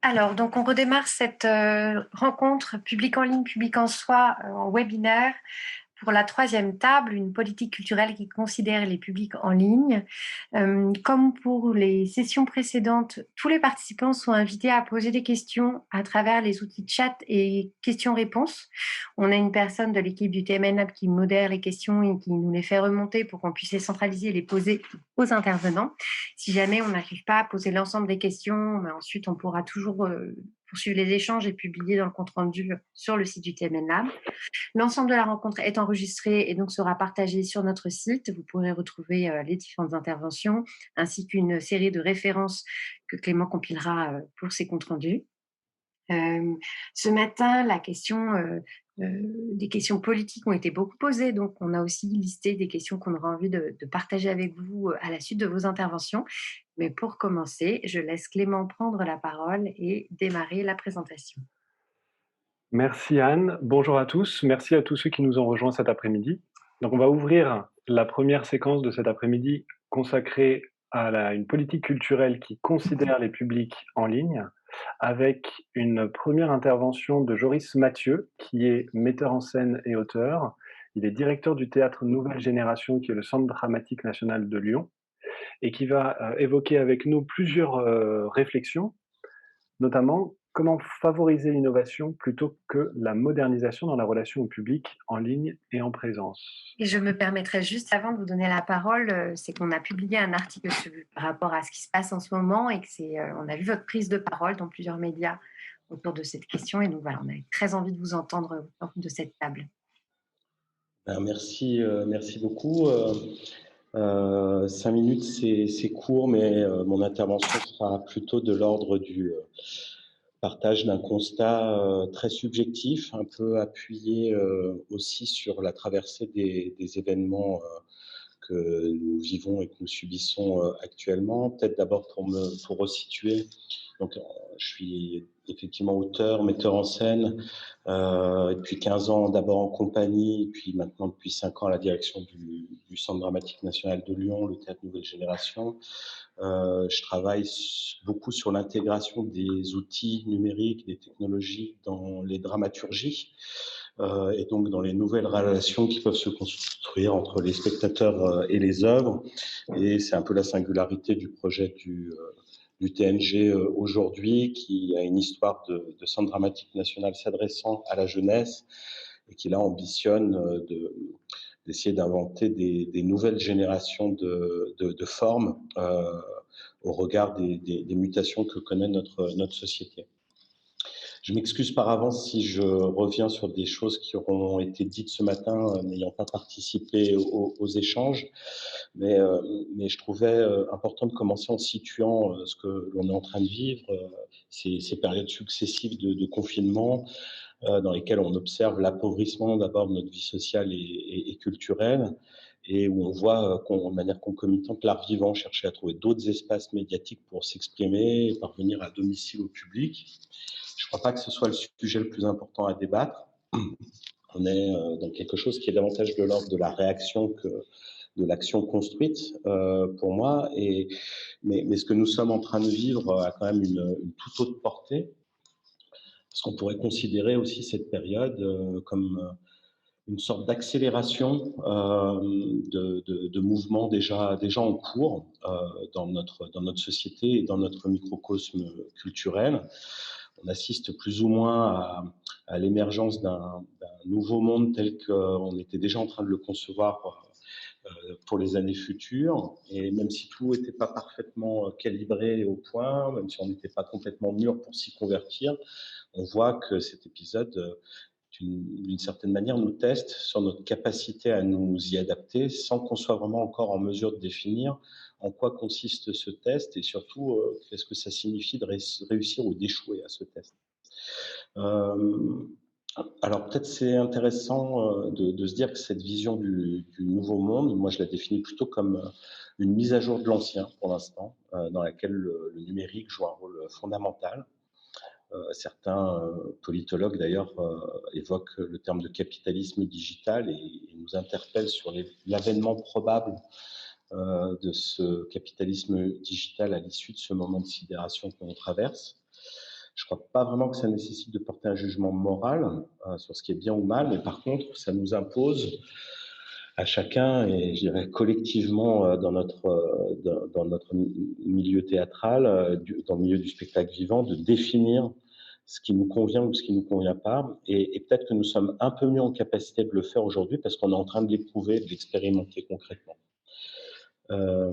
Alors, donc on redémarre cette rencontre public en ligne, public en soi, en webinaire pour la troisième table, une politique culturelle qui considère les publics en ligne. Comme pour les sessions précédentes, tous les participants sont invités à poser des questions à travers les outils chat et questions-réponses. On a une personne de l'équipe du TMN Lab qui modère les questions et qui nous les fait remonter pour qu'on puisse les centraliser et les poser aux intervenants. Si jamais on n'arrive pas à poser l'ensemble des questions, ben ensuite on pourra toujours poursuivre les échanges et publier dans le compte-rendu sur le site du TMN Lab. L'ensemble de la rencontre est enregistré et donc sera partagé sur notre site. Vous pourrez retrouver les différentes interventions ainsi qu'une série de références que Clément compilera pour ses comptes rendus. Ce matin, des questions politiques ont été beaucoup posées, donc on a aussi listé des questions qu'on aura envie de partager avec vous à la suite de vos interventions. Mais pour commencer, je laisse Clément prendre la parole et démarrer la présentation. Merci Anne, bonjour à tous, merci à tous ceux qui nous ont rejoints cet après-midi. Donc on va ouvrir la première séquence de cet après-midi consacrée à une politique culturelle qui considère les publics en ligne, avec une première intervention de Joris Mathieu, qui est metteur en scène et auteur. Il est directeur du théâtre Nouvelle Génération, qui est le Centre dramatique national de Lyon, et qui va évoquer avec nous plusieurs réflexions, notamment comment favoriser l'innovation plutôt que la modernisation dans la relation au public en ligne et en présence. Et je me permettrai juste avant de vous donner la parole, c'est qu'on a publié un article par rapport à ce qui se passe en ce moment et que on a vu votre prise de parole dans plusieurs médias autour de cette question et donc voilà, on avait très envie de vous entendre autour de cette table. Merci beaucoup. 5 minutes, c'est court, mais mon intervention sera plutôt de l'ordre du partage d'un constat très subjectif, un peu appuyé aussi sur la traversée des événements que nous vivons et que nous subissons actuellement. Peut-être d'abord pour resituer. Donc, je suis effectivement auteur, metteur en scène, et depuis 15 ans d'abord en compagnie, et puis maintenant depuis 5 ans à la direction du Centre dramatique national de Lyon, le Théâtre Nouvelle Génération. Je travaille beaucoup sur l'intégration des outils numériques, des technologies dans les dramaturgies, et donc dans les nouvelles relations qui peuvent se construire entre les spectateurs et les œuvres. Et c'est un peu la singularité du projet du TNG aujourd'hui, qui a une histoire de centre dramatique national s'adressant à la jeunesse et qui là ambitionne d'essayer d'inventer des nouvelles générations de formes au regard des mutations que connaît notre société. Je m'excuse par avance si je reviens sur des choses qui auront été dites ce matin, n'ayant pas participé aux échanges, mais je trouvais important de commencer en situant ce que l'on est en train de vivre, ces périodes successives de confinement, dans lesquelles on observe l'appauvrissement d'abord de notre vie sociale et culturelle, et où on voit de manière concomitante l'art vivant chercher à trouver d'autres espaces médiatiques pour s'exprimer et parvenir à domicile au public. Je ne crois pas que ce soit le sujet le plus important à débattre. On est dans quelque chose qui est davantage de l'ordre de la réaction que de l'action construite, pour moi. Mais ce que nous sommes en train de vivre a quand même une toute autre portée, parce qu'on pourrait considérer aussi cette période comme une sorte d'accélération de mouvements déjà en cours dans notre société et dans notre microcosme culturel. On assiste plus ou moins à l'émergence d'un nouveau monde tel qu'on était déjà en train de le concevoir pour les années futures. Et même si tout n'était pas parfaitement calibré au point, même si on n'était pas complètement mûr pour s'y convertir, on voit que cet épisode, d'une certaine manière, nous teste sur notre capacité à nous y adapter sans qu'on soit vraiment encore en mesure de définir en quoi consiste ce test et surtout qu'est-ce que ça signifie de réussir ou d'échouer à ce test. Alors peut-être c'est intéressant de se dire que cette vision du nouveau monde, moi je la définis plutôt comme une mise à jour de l'ancien pour l'instant, dans laquelle le numérique joue un rôle fondamental. Certains politologues d'ailleurs évoquent le terme de capitalisme digital et nous interpellent sur l'avènement probable de ce capitalisme digital à l'issue de ce moment de sidération que l'on traverse. Je ne crois pas vraiment que ça nécessite de porter un jugement moral sur ce qui est bien ou mal, mais par contre, ça nous impose à chacun, et je dirais collectivement dans notre milieu théâtral, dans le milieu du spectacle vivant, de définir ce qui nous convient ou ce qui ne nous convient pas. Et peut-être que nous sommes un peu mieux en capacité de le faire aujourd'hui parce qu'on est en train de l'éprouver, de l'expérimenter concrètement. Euh,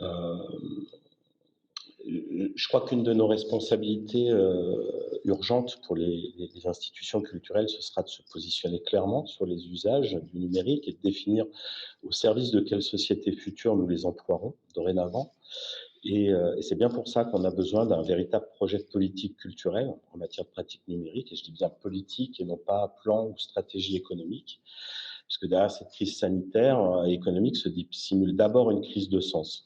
euh, je crois qu'une de nos responsabilités urgentes pour les institutions culturelles, ce sera de se positionner clairement sur les usages du numérique et de définir au service de quelle société future nous les emploierons dorénavant. Et c'est bien pour ça qu'on a besoin d'un véritable projet de politique culturelle en matière de pratique numérique, et je dis bien politique et non pas plan ou stratégie économique, puisque derrière cette crise sanitaire et économique se dissimule d'abord une crise de sens.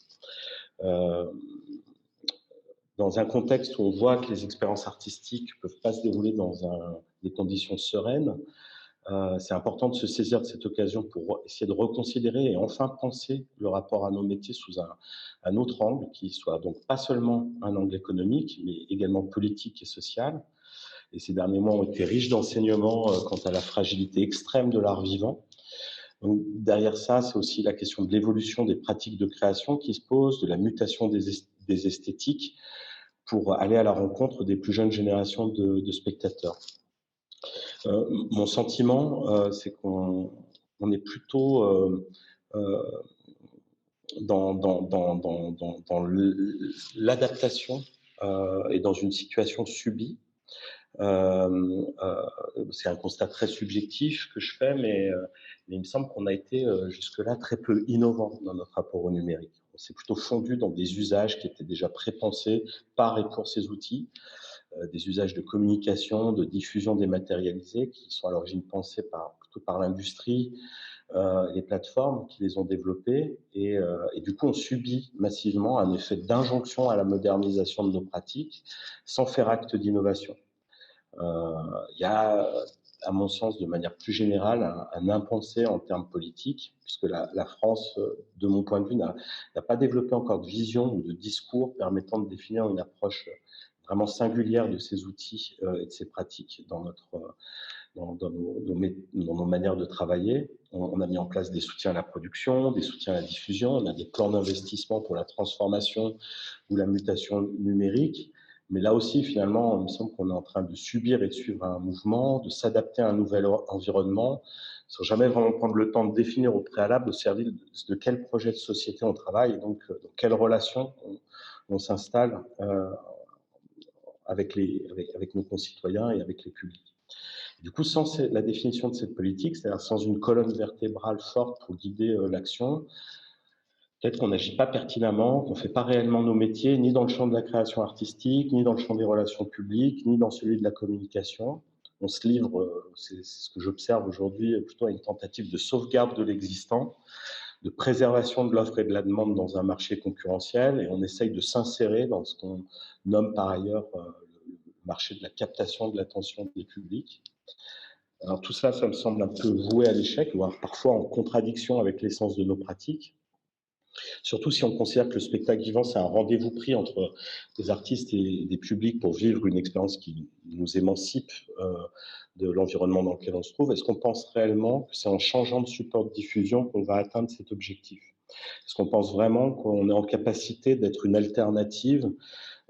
Dans un contexte où on voit que les expériences artistiques ne peuvent pas se dérouler dans des conditions sereines, c'est important de se saisir de cette occasion pour essayer de reconsidérer et enfin penser le rapport à nos métiers sous un autre angle, qui soit donc pas seulement un angle économique, mais également politique et social. Et ces derniers mois ont été riches d'enseignements quant à la fragilité extrême de l'art vivant. Donc, derrière ça, c'est aussi la question de l'évolution des pratiques de création qui se pose, de la mutation des esthétiques pour aller à la rencontre des plus jeunes générations de spectateurs. Mon sentiment, c'est qu'on est plutôt dans l'adaptation et dans une situation subie. C'est un constat très subjectif que je fais, mais il me semble qu'on a été jusque-là très peu innovant dans notre rapport au numérique. On s'est plutôt fondu dans des usages qui étaient déjà prépensés par et pour ces outils, des usages de communication, de diffusion dématérialisée qui sont à l'origine pensés plutôt par l'industrie, les plateformes qui les ont développés, et du coup on subit massivement un effet d'injonction à la modernisation de nos pratiques sans faire acte d'innovation. Il y a, à mon sens, de manière plus générale, un impensé en termes politiques, puisque la France, de mon point de vue, n'a pas développé encore de vision ou de discours permettant de définir une approche vraiment singulière de ces outils et de ces pratiques dans nos manières de travailler. On a mis en place des soutiens à la production, des soutiens à la diffusion, on a des plans d'investissement pour la transformation ou la mutation numérique. Mais là aussi, finalement, il me semble qu'on est en train de subir et de suivre un mouvement, de s'adapter à un nouvel environnement, sans jamais vraiment prendre le temps de définir au préalable au service de quel projet de société on travaille, et donc dans quelle relation on s'installe avec nos concitoyens et avec les publics. Du coup, sans la définition de cette politique, c'est-à-dire sans une colonne vertébrale forte pour guider l'action, peut-être qu'on n'agit pas pertinemment, qu'on ne fait pas réellement nos métiers, ni dans le champ de la création artistique, ni dans le champ des relations publiques, ni dans celui de la communication. On se livre, c'est ce que j'observe aujourd'hui, plutôt à une tentative de sauvegarde de l'existant, de préservation de l'offre et de la demande dans un marché concurrentiel, et on essaye de s'insérer dans ce qu'on nomme par ailleurs le marché de la captation de l'attention des publics. Alors tout ça, ça me semble un peu voué à l'échec, voire parfois en contradiction avec l'essence de nos pratiques. Surtout si on considère que le spectacle vivant, c'est un rendez-vous pris entre des artistes et des publics pour vivre une expérience qui nous émancipe de l'environnement dans lequel on se trouve. Est-ce qu'on pense réellement que c'est en changeant de support de diffusion qu'on va atteindre cet objectif? Est-ce qu'on pense vraiment qu'on est en capacité d'être une alternative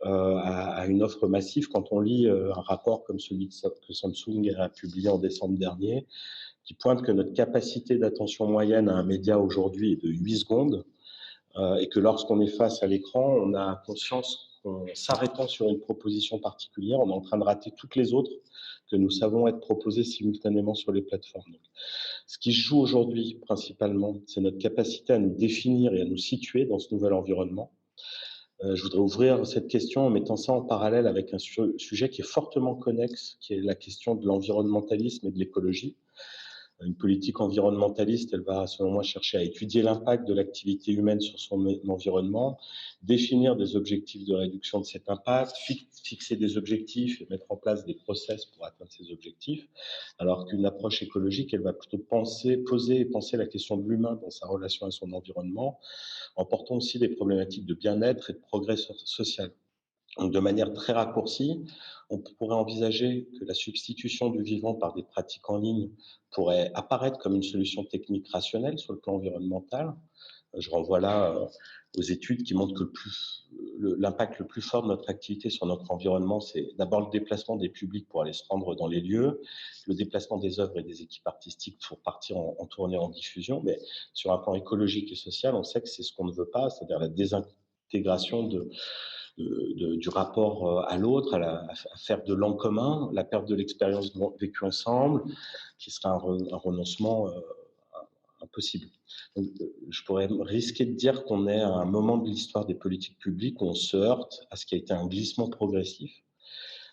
à une offre massive quand on lit un rapport comme celui que Samsung a publié en décembre dernier, qui pointe que notre capacité d'attention moyenne à un média aujourd'hui est de 8 secondes, et que lorsqu'on est face à l'écran, on a conscience qu'en s'arrêtant sur une proposition particulière, on est en train de rater toutes les autres que nous savons être proposées simultanément sur les plateformes. Donc, ce qui se joue aujourd'hui principalement, c'est notre capacité à nous définir et à nous situer dans ce nouvel environnement. Je voudrais ouvrir cette question en mettant ça en parallèle avec un sujet qui est fortement connexe, qui est la question de l'environnementalisme et de l'écologie. Une politique environnementaliste, elle va, selon moi, chercher à étudier l'impact de l'activité humaine sur son environnement, définir des objectifs de réduction de cet impact, fixer des objectifs et mettre en place des process pour atteindre ces objectifs, alors qu'une approche écologique, elle va plutôt poser et penser la question de l'humain dans sa relation à son environnement, en portant aussi des problématiques de bien-être et de progrès social. Donc, de manière très raccourcie, on pourrait envisager que la substitution du vivant par des pratiques en ligne pourrait apparaître comme une solution technique rationnelle sur le plan environnemental. Je renvoie là aux études qui montrent que l'impact le plus fort de notre activité sur notre environnement, c'est d'abord le déplacement des publics pour aller se rendre dans les lieux, le déplacement des œuvres et des équipes artistiques pour partir en tournée, en diffusion. Mais sur un plan écologique et social, on sait que c'est ce qu'on ne veut pas, c'est-à-dire la désintégration du rapport à l'autre, à faire de l'en commun, la perte de l'expérience vécue ensemble, qui sera un renoncement impossible. Donc, je pourrais risquer de dire qu'on est à un moment de l'histoire des politiques publiques où on se heurte à ce qui a été un glissement progressif,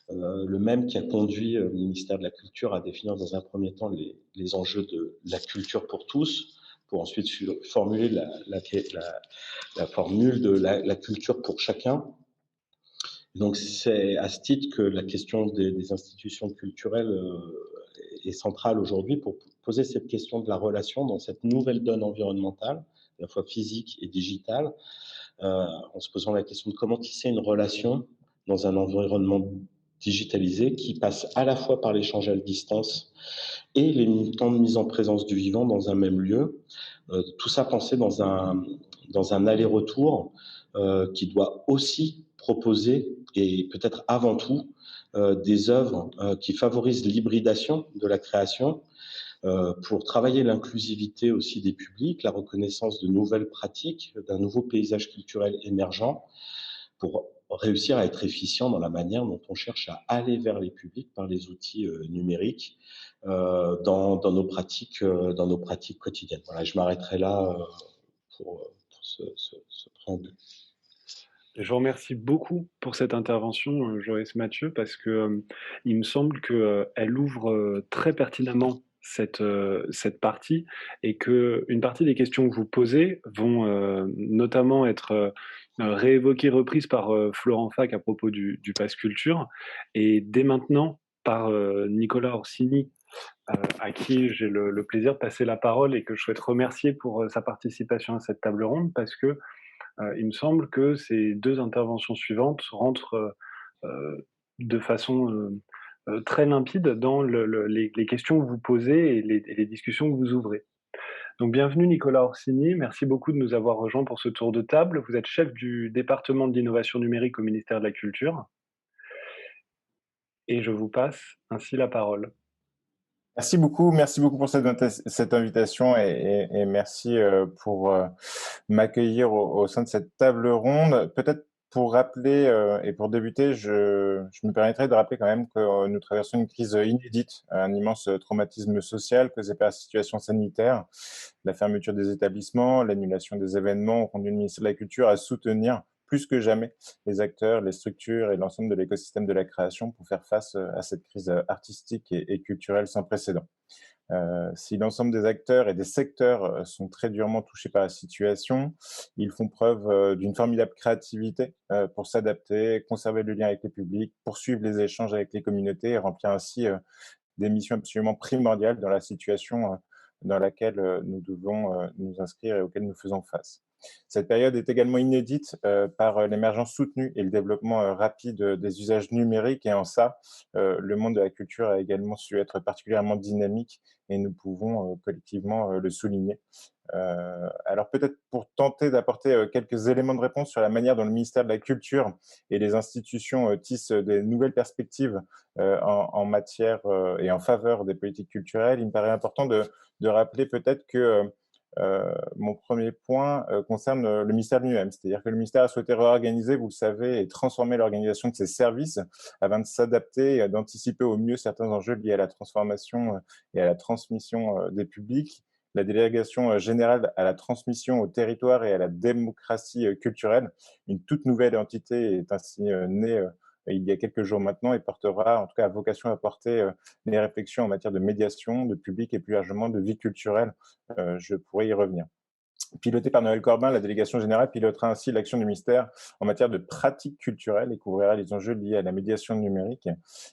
le même qui a conduit le ministère de la Culture à définir dans un premier temps les enjeux de la culture pour tous, pour ensuite formuler la formule de la culture pour chacun. Donc c'est à ce titre que la question des institutions culturelles est centrale aujourd'hui pour poser cette question de la relation dans cette nouvelle donne environnementale, à la fois physique et digitale, en se posant la question de comment tisser une relation dans un environnement digitalisé qui passe à la fois par l'échange à distance et les temps de mise en présence du vivant dans un même lieu. Tout ça pensé dans un aller-retour qui doit aussi proposer, et peut-être avant tout, des œuvres qui favorisent l'hybridation de la création pour travailler l'inclusivité aussi des publics, la reconnaissance de nouvelles pratiques, d'un nouveau paysage culturel émergent, pour réussir à être efficient dans la manière dont on cherche à aller vers les publics par les outils numériques dans nos pratiques quotidiennes. Voilà, je m'arrêterai là pour ce préambule. Je vous remercie beaucoup pour cette intervention, Joëce Mathieu, parce que, il me semble que, elle ouvre, très pertinemment cette partie et qu'une partie des questions que vous posez vont, notamment être, réévoquées, reprises par, Florent Fac à propos du pass culture et dès maintenant par, Nicolas Orsini, à qui j'ai le plaisir de passer la parole et que je souhaite remercier pour, sa participation à cette table ronde parce que, il me semble que ces 2 interventions suivantes rentrent, de façon, très limpide dans les questions que vous posez et les discussions que vous ouvrez. Donc bienvenue Nicolas Orsini, merci beaucoup de nous avoir rejoints pour ce tour de table. Vous êtes chef du département de l'innovation numérique au ministère de la Culture et je vous passe ainsi la parole. Merci beaucoup pour cette invitation et merci pour m'accueillir au sein de cette table ronde. Peut-être pour rappeler et pour débuter, je me permettrai de rappeler quand même que nous traversons une crise inédite, un immense traumatisme social causé par la situation sanitaire, la fermeture des établissements, l'annulation des événements ont conduit le ministère de la Culture à soutenir plus que jamais les acteurs, les structures et l'ensemble de l'écosystème de la création pour faire face à cette crise artistique et culturelle sans précédent. Si l'ensemble des acteurs et des secteurs sont très durement touchés par la situation, ils font preuve d'une formidable créativité pour s'adapter, conserver le lien avec les publics, poursuivre les échanges avec les communautés et remplir ainsi des missions absolument primordiales dans la situation dans laquelle nous devons nous inscrire et auxquelles nous faisons face. Cette période est également inédite par l'émergence soutenue et le développement rapide des usages numériques et en ça, le monde de la culture a également su être particulièrement dynamique et nous pouvons collectivement le souligner. Alors peut-être pour tenter d'apporter quelques éléments de réponse sur la manière dont le ministère de la Culture et les institutions tissent des nouvelles perspectives en matière et en faveur des politiques culturelles, il me paraît important de rappeler peut-être que mon premier point concerne le ministère lui-même, c'est-à-dire que le ministère a souhaité réorganiser, vous le savez, et transformer l'organisation de ses services afin de s'adapter et d'anticiper au mieux certains enjeux liés à la transformation et à la transmission des publics. La délégation générale à la transmission au territoire et à la démocratie culturelle, une toute nouvelle entité est ainsi née il y a quelques jours maintenant et portera, en tout cas, à vocation à porter les réflexions en matière de médiation, de public et plus largement de vie culturelle. Je pourrais y revenir. Pilotée par Noël Corbin, la délégation générale pilotera ainsi l'action du ministère en matière de pratiques culturelles et couvrira les enjeux liés à la médiation numérique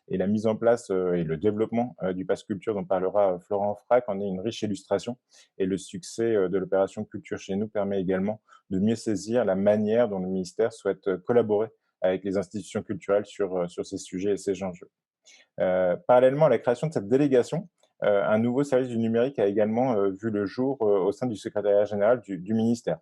et la mise en place et le développement du Pass Culture dont parlera Florent Frac en est une riche illustration et le succès de l'opération Culture chez nous permet également de mieux saisir la manière dont le ministère souhaite collaborer avec les institutions culturelles sur ces sujets et ces enjeux. Parallèlement à la création de cette délégation, un nouveau service du numérique a également vu le jour au sein du secrétariat général du ministère.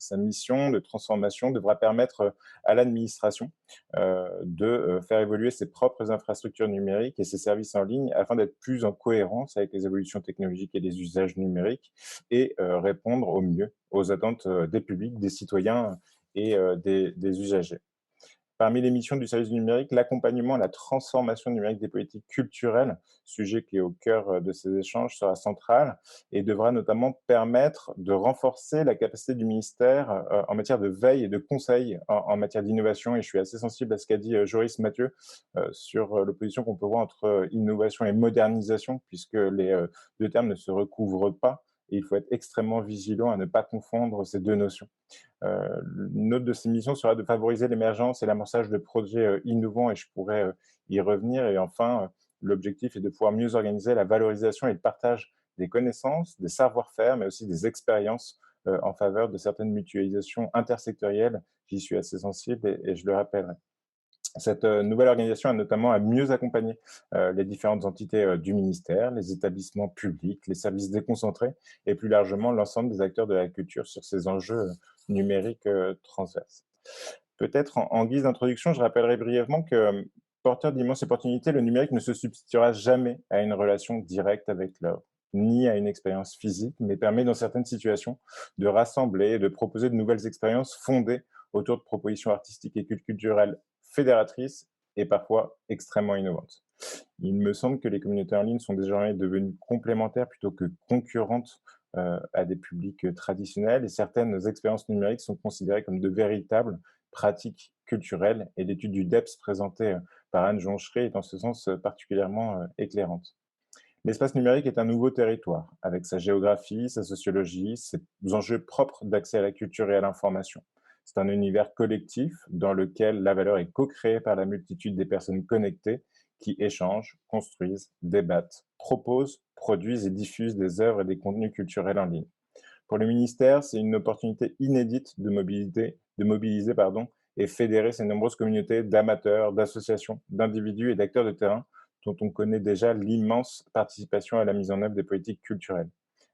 Sa mission de transformation devra permettre à l'administration de faire évoluer ses propres infrastructures numériques et ses services en ligne afin d'être plus en cohérence avec les évolutions technologiques et les usages numériques et répondre au mieux aux attentes des publics, des citoyens et des usagers. Parmi les missions du service du numérique, l'accompagnement et la transformation numérique des politiques culturelles, sujet qui est au cœur de ces échanges, sera central et devra notamment permettre de renforcer la capacité du ministère en matière de veille et de conseil en matière d'innovation. Et je suis assez sensible à ce qu'a dit Joris Mathieu sur l'opposition qu'on peut voir entre innovation et modernisation, puisque les deux termes ne se recouvrent pas. Et il faut être extrêmement vigilant à ne pas confondre ces deux notions. Une autre de ces missions sera de favoriser l'émergence et l'amorçage de projets innovants, et je pourrais y revenir. Et enfin, l'objectif est de pouvoir mieux organiser la valorisation et le partage des connaissances, des savoir-faire, mais aussi des expériences en faveur de certaines mutualisations intersectorielles. J'y suis assez sensible et je le rappellerai. Cette nouvelle organisation a notamment à mieux accompagner les différentes entités du ministère, les établissements publics, les services déconcentrés et plus largement l'ensemble des acteurs de la culture sur ces enjeux numériques transverses. Peut-être en guise d'introduction, je rappellerai brièvement que porteur d'immenses opportunités, le numérique ne se substituera jamais à une relation directe avec l'œuvre, ni à une expérience physique, mais permet dans certaines situations de rassembler et de proposer de nouvelles expériences fondées autour de propositions artistiques et culturelles fédératrices et parfois extrêmement innovantes. Il me semble que les communautés en ligne sont désormais devenues complémentaires plutôt que concurrentes à des publics traditionnels, et certaines expériences numériques sont considérées comme de véritables pratiques culturelles, et l'étude du DEPS présentée par Anne Jonchery est en ce sens particulièrement éclairante. L'espace numérique est un nouveau territoire, avec sa géographie, sa sociologie, ses enjeux propres d'accès à la culture et à l'information. C'est un univers collectif dans lequel la valeur est co-créée par la multitude des personnes connectées qui échangent, construisent, débattent, proposent, produisent et diffusent des œuvres et des contenus culturels en ligne. Pour le ministère, c'est une opportunité inédite de mobiliser et fédérer ces nombreuses communautés d'amateurs, d'associations, d'individus et d'acteurs de terrain dont on connaît déjà l'immense participation à la mise en œuvre des politiques culturelles.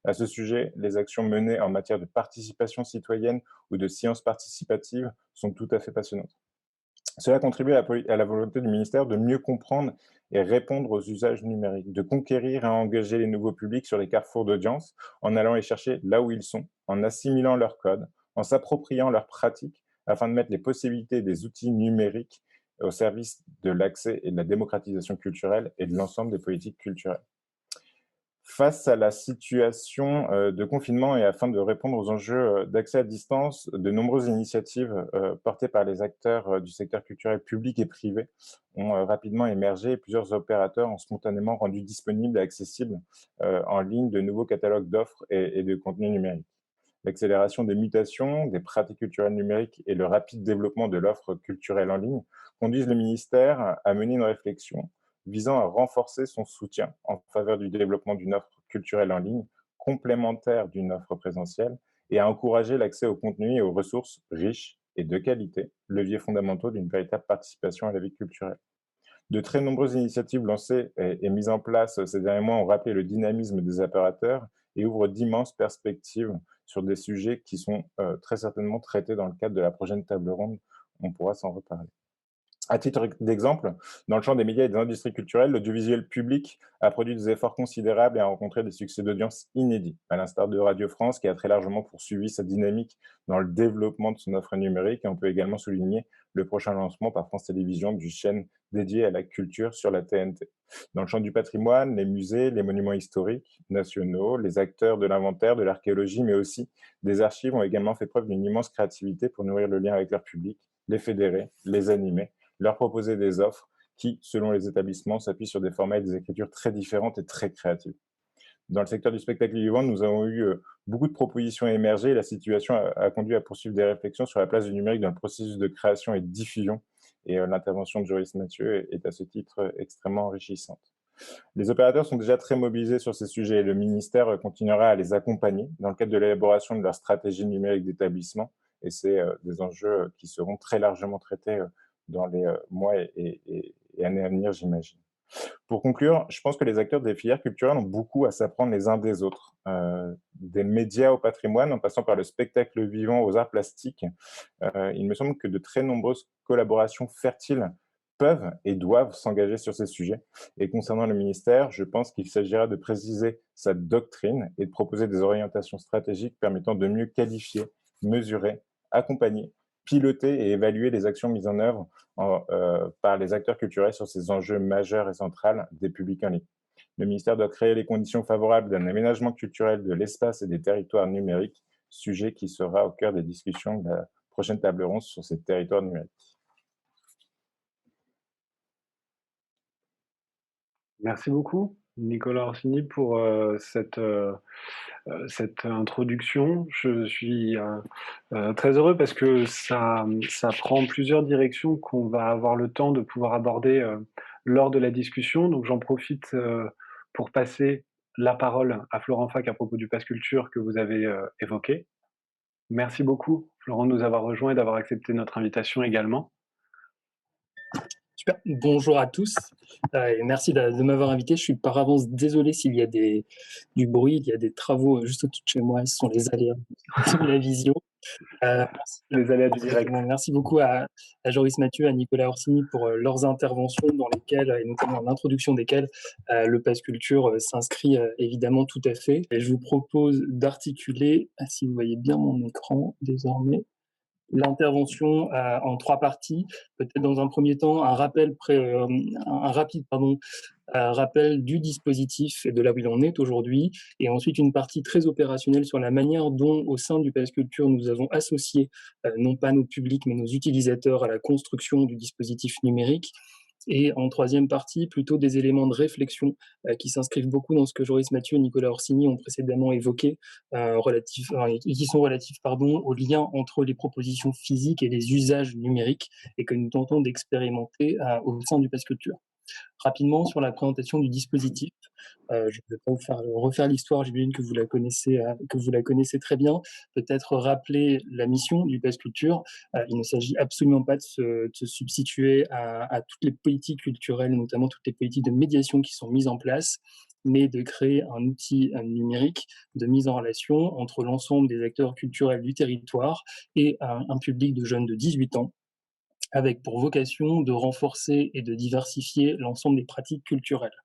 À ce sujet, les actions menées en matière de participation citoyenne ou de sciences participatives sont tout à fait passionnantes. Cela contribue à la volonté du ministère de mieux comprendre et répondre aux usages numériques, de conquérir et engager les nouveaux publics sur les carrefours d'audience en allant les chercher là où ils sont, en assimilant leurs codes, en s'appropriant leurs pratiques afin de mettre les possibilités des outils numériques au service de l'accès et de la démocratisation culturelle et de l'ensemble des politiques culturelles. Face à la situation de confinement et afin de répondre aux enjeux d'accès à distance, de nombreuses initiatives portées par les acteurs du secteur culturel public et privé ont rapidement émergé, et plusieurs opérateurs ont spontanément rendu disponibles et accessibles en ligne de nouveaux catalogues d'offres et de contenus numériques. L'accélération des mutations, des pratiques culturelles numériques et le rapide développement de l'offre culturelle en ligne conduisent le ministère à mener une réflexion visant à renforcer son soutien en faveur du développement d'une offre culturelle en ligne, complémentaire d'une offre présentielle, et à encourager l'accès aux contenus et aux ressources riches et de qualité, leviers fondamentaux d'une véritable participation à la vie culturelle. De très nombreuses initiatives lancées et mises en place ces derniers mois ont rappelé le dynamisme des opérateurs et ouvrent d'immenses perspectives sur des sujets qui sont très certainement traités dans le cadre de la prochaine table ronde. On pourra s'en reparler. À titre d'exemple, dans le champ des médias et des industries culturelles, l'audiovisuel public a produit des efforts considérables et a rencontré des succès d'audience inédits, à l'instar de Radio France, qui a très largement poursuivi sa dynamique dans le développement de son offre numérique. Et on peut également souligner le prochain lancement par France Télévisions d'une chaîne dédiée à la culture sur la TNT. Dans le champ du patrimoine, les musées, les monuments historiques nationaux, les acteurs de l'inventaire, de l'archéologie, mais aussi des archives ont également fait preuve d'une immense créativité pour nourrir le lien avec leur public, les fédérer, les animer, leur proposer des offres qui, selon les établissements, s'appuient sur des formats et des écritures très différentes et très créatives. Dans le secteur du spectacle vivant, nous avons eu beaucoup de propositions à émerger, et la situation a conduit à poursuivre des réflexions sur la place du numérique dans le processus de création et de diffusion, et l'intervention de Joris Mathieu est à ce titre extrêmement enrichissante. Les opérateurs sont déjà très mobilisés sur ces sujets, et le ministère continuera à les accompagner dans le cadre de l'élaboration de leur stratégie numérique d'établissement, et c'est des enjeux qui seront très largement traités dans les mois et années à venir, j'imagine. Pour conclure, je pense que les acteurs des filières culturelles ont beaucoup à s'apprendre les uns des autres, des médias au patrimoine, en passant par le spectacle vivant aux arts plastiques. Il me semble que de très nombreuses collaborations fertiles peuvent et doivent s'engager sur ces sujets. Et concernant le ministère, je pense qu'il s'agira de préciser sa doctrine et de proposer des orientations stratégiques permettant de mieux qualifier, mesurer, accompagner, piloter et évaluer les actions mises en œuvre par les acteurs culturels sur ces enjeux majeurs et centrales des publics en ligne. Le ministère doit créer les conditions favorables d'un aménagement culturel de l'espace et des territoires numériques, sujet qui sera au cœur des discussions de la prochaine table ronde sur ces territoires numériques. Merci beaucoup, Nicolas Orsini, pour cette introduction. Je suis très heureux parce que ça prend plusieurs directions qu'on va avoir le temps de pouvoir aborder lors de la discussion. Donc j'en profite pour passer la parole à Florent Fac à propos du Pass Culture que vous avez évoqué. Merci beaucoup, Florent, de nous avoir rejoints et d'avoir accepté notre invitation également. Super. Bonjour à tous et merci de m'avoir invité. Je suis par avance désolé s'il y a du bruit, il y a des travaux juste au-dessus de chez moi, ce sont les aléas de la visio. Les aléas du direct. Merci beaucoup à Joris Mathieu, à Nicolas Orsini pour leurs interventions dans lesquelles, et notamment l'introduction desquelles, le Pass Culture s'inscrit évidemment tout à fait. Et je vous propose d'articuler, si vous voyez bien mon écran désormais, l'intervention en 3 parties. Peut-être dans un premier temps un rapide rappel du dispositif et de là où il en est aujourd'hui, et ensuite une partie très opérationnelle sur la manière dont, au sein du Pass Culture, nous avons associé non pas nos publics mais nos utilisateurs à la construction du dispositif numérique. Et en troisième partie, plutôt des éléments de réflexion qui s'inscrivent beaucoup dans ce que Joris Mathieu et Nicolas Orsini ont précédemment évoqué, qui sont relatifs au lien entre les propositions physiques et les usages numériques, et que nous tentons d'expérimenter au sein du Pass Culture. Rapidement sur la présentation du dispositif, je ne vais pas vous refaire l'histoire, j'imagine que vous la connaissez très bien. Peut-être rappeler la mission du Pass Culture. Il ne s'agit absolument pas de se substituer à toutes les politiques culturelles, notamment toutes les politiques de médiation qui sont mises en place, mais de créer un outil numérique de mise en relation entre l'ensemble des acteurs culturels du territoire et un public de jeunes de 18 ans, avec pour vocation de renforcer et de diversifier l'ensemble des pratiques culturelles.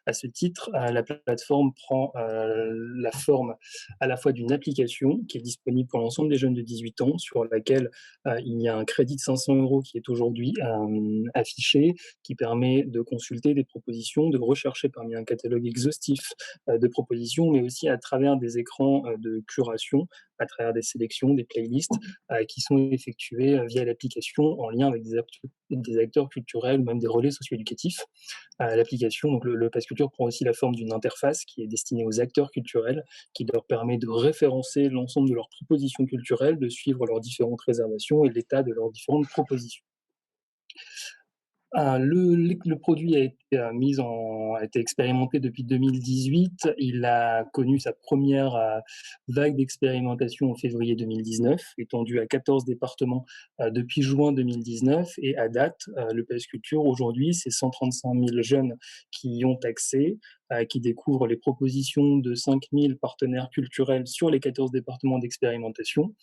À ce titre, la plateforme prend la forme à la fois d'une application qui est disponible pour l'ensemble des jeunes de 18 ans, sur laquelle il y a un crédit de 500 € qui est aujourd'hui affiché, qui permet de consulter des propositions, de rechercher parmi un catalogue exhaustif de propositions, mais aussi à travers des écrans de curation, à travers des sélections, des playlists qui sont effectuées via l'application en lien avec des acteurs culturels ou même des relais socio-éducatifs. L'application, donc le Pass Culture, prend aussi la forme d'une interface qui est destinée aux acteurs culturels, qui leur permet de référencer l'ensemble de leurs propositions culturelles, de suivre leurs différentes réservations et l'état de leurs différentes propositions. Le produit a été expérimenté depuis 2018. Il a connu sa première vague d'expérimentation en février 2019, étendue à 14 départements depuis juin 2019. Et à date, le Pass Culture, aujourd'hui, c'est 135 000 jeunes qui y ont accès, qui découvrent les propositions de 5 000 partenaires culturels sur les 14 départements d'expérimentation,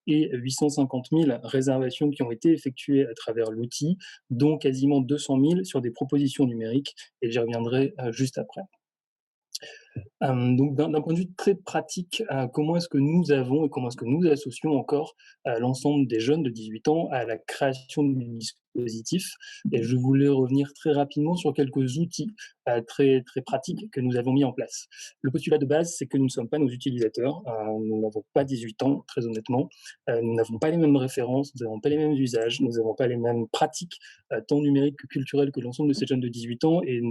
et 850 000 réservations qui ont été effectuées à travers l'outil, dont quasiment 200 000 sur des propositions numériques, et j'y reviendrai juste après. Donc d'un point de vue très pratique, comment est-ce que nous avons et comment est-ce que nous associons encore l'ensemble des jeunes de 18 ans à la création du dispositif? Et je voulais revenir très rapidement sur quelques outils très pratiques que nous avons mis en place. Le postulat de base, c'est que nous ne sommes pas nos utilisateurs, nous n'avons pas 18 ans, très honnêtement, nous n'avons pas les mêmes références, nous n'avons pas les mêmes usages, nous n'avons pas les mêmes pratiques, tant numériques que culturelles, que l'ensemble de ces jeunes de 18 ans, et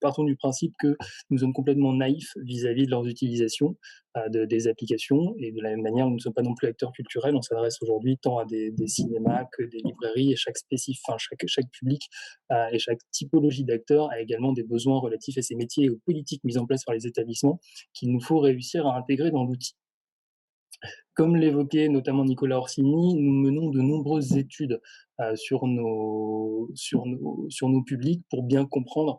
partons du principe que nous sommes complètement naïfs vis-à-vis de leur utilisation des applications, et de la même manière, nous ne sommes pas non plus acteurs culturels. On s'adresse aujourd'hui tant à des cinémas que des librairies, et chaque public et chaque typologie d'acteurs a également des besoins relatifs à ces métiers et aux politiques mises en place par les établissements qu'il nous faut réussir à intégrer dans l'outil. Comme l'évoquait notamment Nicolas Orsini, nous menons de nombreuses études sur nos publics pour bien comprendre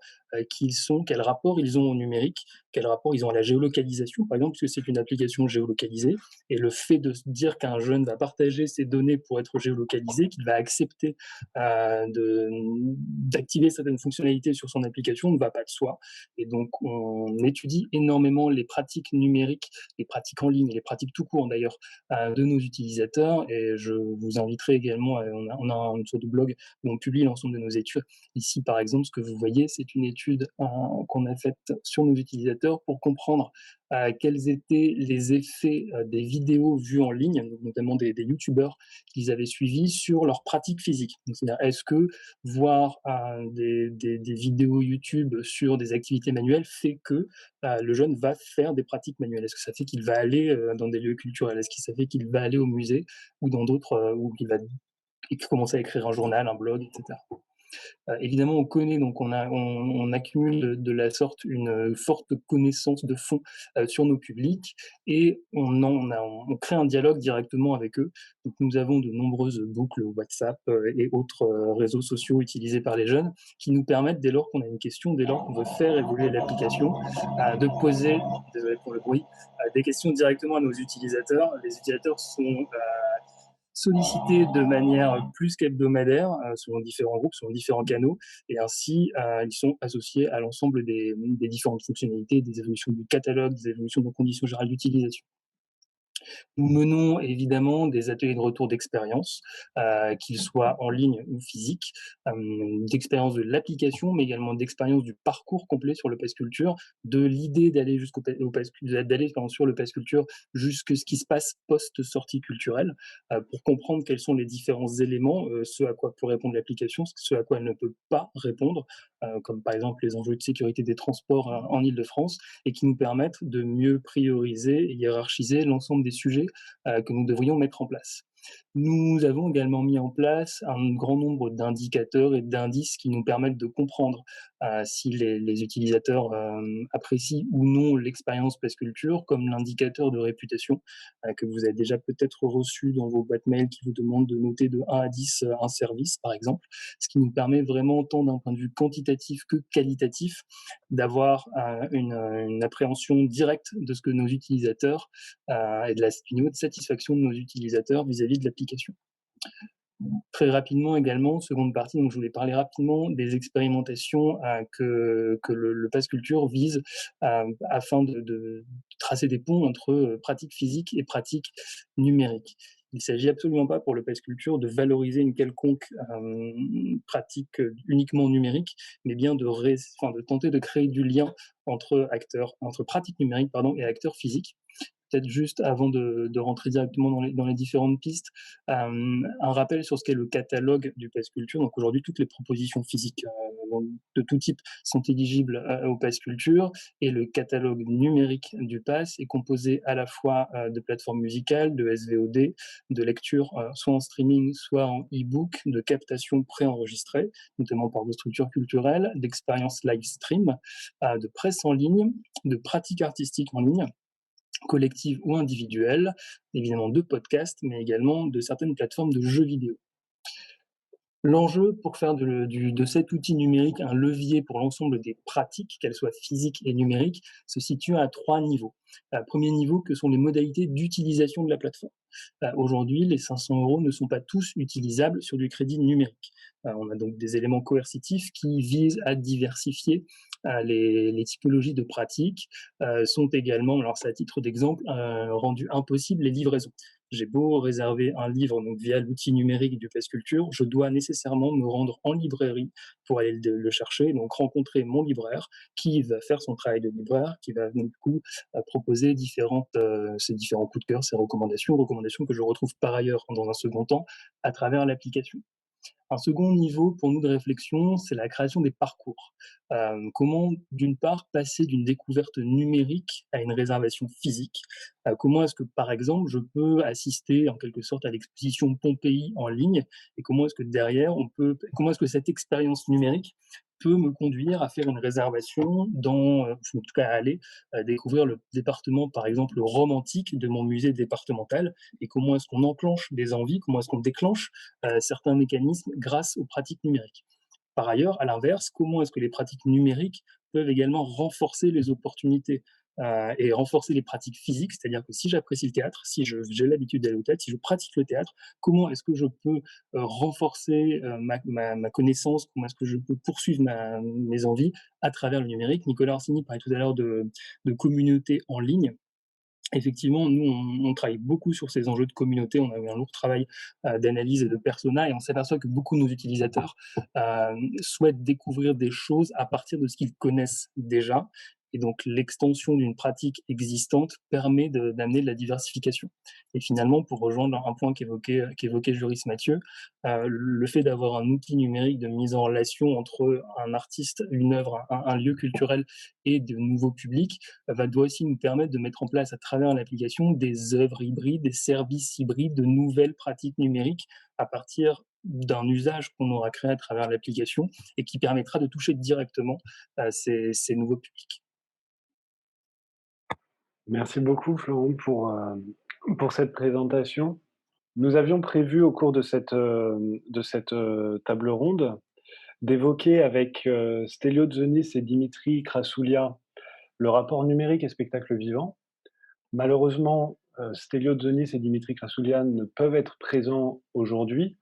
qui ils sont, quel rapport ils ont au numérique, quel rapport ils ont à la géolocalisation, par exemple, puisque c'est une application géolocalisée. Et le fait de se dire qu'un jeune va partager ses données pour être géolocalisé, qu'il va accepter d'activer certaines fonctionnalités sur son application, ne va pas de soi. Et donc, on étudie énormément les pratiques numériques, les pratiques en ligne, les pratiques tout court d'ailleurs, de nos utilisateurs. Et je vous inviterai également, on a une sorte de blog où on publie l'ensemble de nos études. Ici, par exemple, ce que vous voyez, c'est une étude qu'on a faite sur nos utilisateurs pour comprendre quels étaient les effets des vidéos vues en ligne, notamment des youtubeurs qu'ils avaient suivis sur leurs pratiques physiques. C'est-à-dire, est-ce que voir des vidéos YouTube sur des activités manuelles fait que le jeune va faire des pratiques manuelles? Est-ce que ça fait qu'il va aller dans des lieux culturels? Est-ce que ça fait qu'il va aller au musée ou dans d'autres, ou qu'il va commencer à écrire un journal, un blog, etc. Évidemment, on connaît, donc on accumule de la sorte une forte connaissance de fond sur nos publics et on crée un dialogue directement avec eux. Donc, nous avons de nombreuses boucles WhatsApp et autres réseaux sociaux utilisés par les jeunes qui nous permettent, dès lors qu'on a une question, dès lors qu'on veut faire évoluer l'application, de poser, désolé pour le bruit, des questions directement à nos utilisateurs. Les utilisateurs sont sollicités de manière plus qu'hebdomadaire selon différents groupes, selon différents canaux, et ainsi ils sont associés à l'ensemble des différentes fonctionnalités, des évolutions du catalogue, des évolutions de conditions générales d'utilisation. Nous menons évidemment des ateliers de retour d'expérience, qu'ils soient en ligne ou physiques, d'expérience de l'application, mais également d'expérience du parcours complet sur le Pass Culture, de l'idée d'aller sur le Pass Culture jusqu'à ce qui se passe post-sortie culturelle, pour comprendre quels sont les différents éléments, ce à quoi peut répondre l'application, ce à quoi elle ne peut pas répondre, comme par exemple les enjeux de sécurité des transports en Île-de-France, et qui nous permettent de mieux prioriser et hiérarchiser l'ensemble des sujets que nous devrions mettre en place. Nous avons également mis en place un grand nombre d'indicateurs et d'indices qui nous permettent de comprendre si les utilisateurs apprécient ou non l'expérience Pass Culture, comme l'indicateur de réputation que vous avez déjà peut-être reçu dans vos boîtes mail qui vous demande de noter de 1 à 10 un service, par exemple, ce qui nous permet vraiment, tant d'un point de vue quantitatif que qualitatif, d'avoir une appréhension directe de ce que nos utilisateurs et du niveau de satisfaction de nos utilisateurs vis-à-vis de l'application. Très rapidement également, seconde partie, donc je voulais parler rapidement des expérimentations que le Pass Culture vise afin de tracer des ponts entre pratiques physiques et pratiques numériques. Il ne s'agit absolument pas pour le Pass Culture de valoriser une quelconque pratique uniquement numérique, mais bien de tenter de créer du lien entre pratiques numériques et acteurs physiques. Peut-être juste avant de rentrer directement dans les différentes pistes, un rappel sur ce qu'est le catalogue du Pass Culture. Donc aujourd'hui, toutes les propositions physiques de tout type sont éligibles au Pass Culture, et le catalogue numérique du Pass est composé à la fois de plateformes musicales, de SVOD, de lecture soit en streaming, soit en e-book, de captation préenregistrée, notamment par des structures culturelles, d'expériences live stream, de presse en ligne, de pratiques artistiques en ligne, collectives ou individuelles, évidemment de podcasts, mais également de certaines plateformes de jeux vidéo. L'enjeu pour faire de cet outil numérique un levier pour l'ensemble des pratiques, qu'elles soient physiques et numériques, se situe à 3 niveaux. Premier niveau, que sont les modalités d'utilisation de la plateforme. Aujourd'hui, les 500 € ne sont pas tous utilisables sur du crédit numérique. On a donc des éléments coercitifs qui visent à diversifier les typologies de pratiques. Sont également, alors c'est à titre d'exemple, rendu impossible les livraisons. J'ai beau réserver un livre donc via l'outil numérique du Pass Culture, je dois nécessairement me rendre en librairie pour aller le chercher, donc rencontrer mon libraire qui va faire son travail de libraire, qui va donc du coup proposer ses différents coups de cœur, ses recommandations que je retrouve par ailleurs dans un second temps à travers l'application. Un second niveau pour nous de réflexion, c'est la création des parcours. Comment, d'une part, passer d'une découverte numérique à une réservation physique? Comment est-ce que, par exemple, je peux assister en quelque sorte à l'exposition Pompéi en ligne? Et comment est-ce que derrière, comment est-ce que cette expérience numérique peut me conduire à faire une réservation ou en tout cas à aller découvrir le département, par exemple, romantique de mon musée départemental, et comment est-ce qu'on enclenche des envies, comment est-ce qu'on déclenche certains mécanismes grâce aux pratiques numériques. Par ailleurs, à l'inverse, comment est-ce que les pratiques numériques peuvent également renforcer les opportunités et renforcer les pratiques physiques, c'est-à-dire que si j'apprécie le théâtre, si j'ai l'habitude d'aller au théâtre, si je pratique le théâtre, comment est-ce que je peux renforcer ma connaissance, comment est-ce que je peux poursuivre mes envies à travers le numérique. Nicolas Orsini parlait tout à l'heure de communautés en ligne. Effectivement, nous, on travaille beaucoup sur ces enjeux de communauté. On a eu un lourd travail d'analyse et de persona, et on s'aperçoit que beaucoup de nos utilisateurs souhaitent découvrir des choses à partir de ce qu'ils connaissent déjà. Et donc, l'extension d'une pratique existante permet d'amener de la diversification. Et finalement, pour rejoindre un point qu'évoquait Joris Mathieu, le fait d'avoir un outil numérique de mise en relation entre un artiste, une œuvre, un lieu culturel et de nouveaux publics doit aussi nous permettre de mettre en place à travers l'application des œuvres hybrides, des services hybrides, de nouvelles pratiques numériques à partir d'un usage qu'on aura créé à travers l'application et qui permettra de toucher directement ces nouveaux publics. Merci beaucoup Florent pour cette présentation. Nous avions prévu au cours de cette table ronde d'évoquer avec Stelios Zonis et Dimitri Krasoulia le rapport numérique et spectacle vivant. Malheureusement, Stelios Zonis et Dimitri Krasoulia ne peuvent être présents aujourd'hui,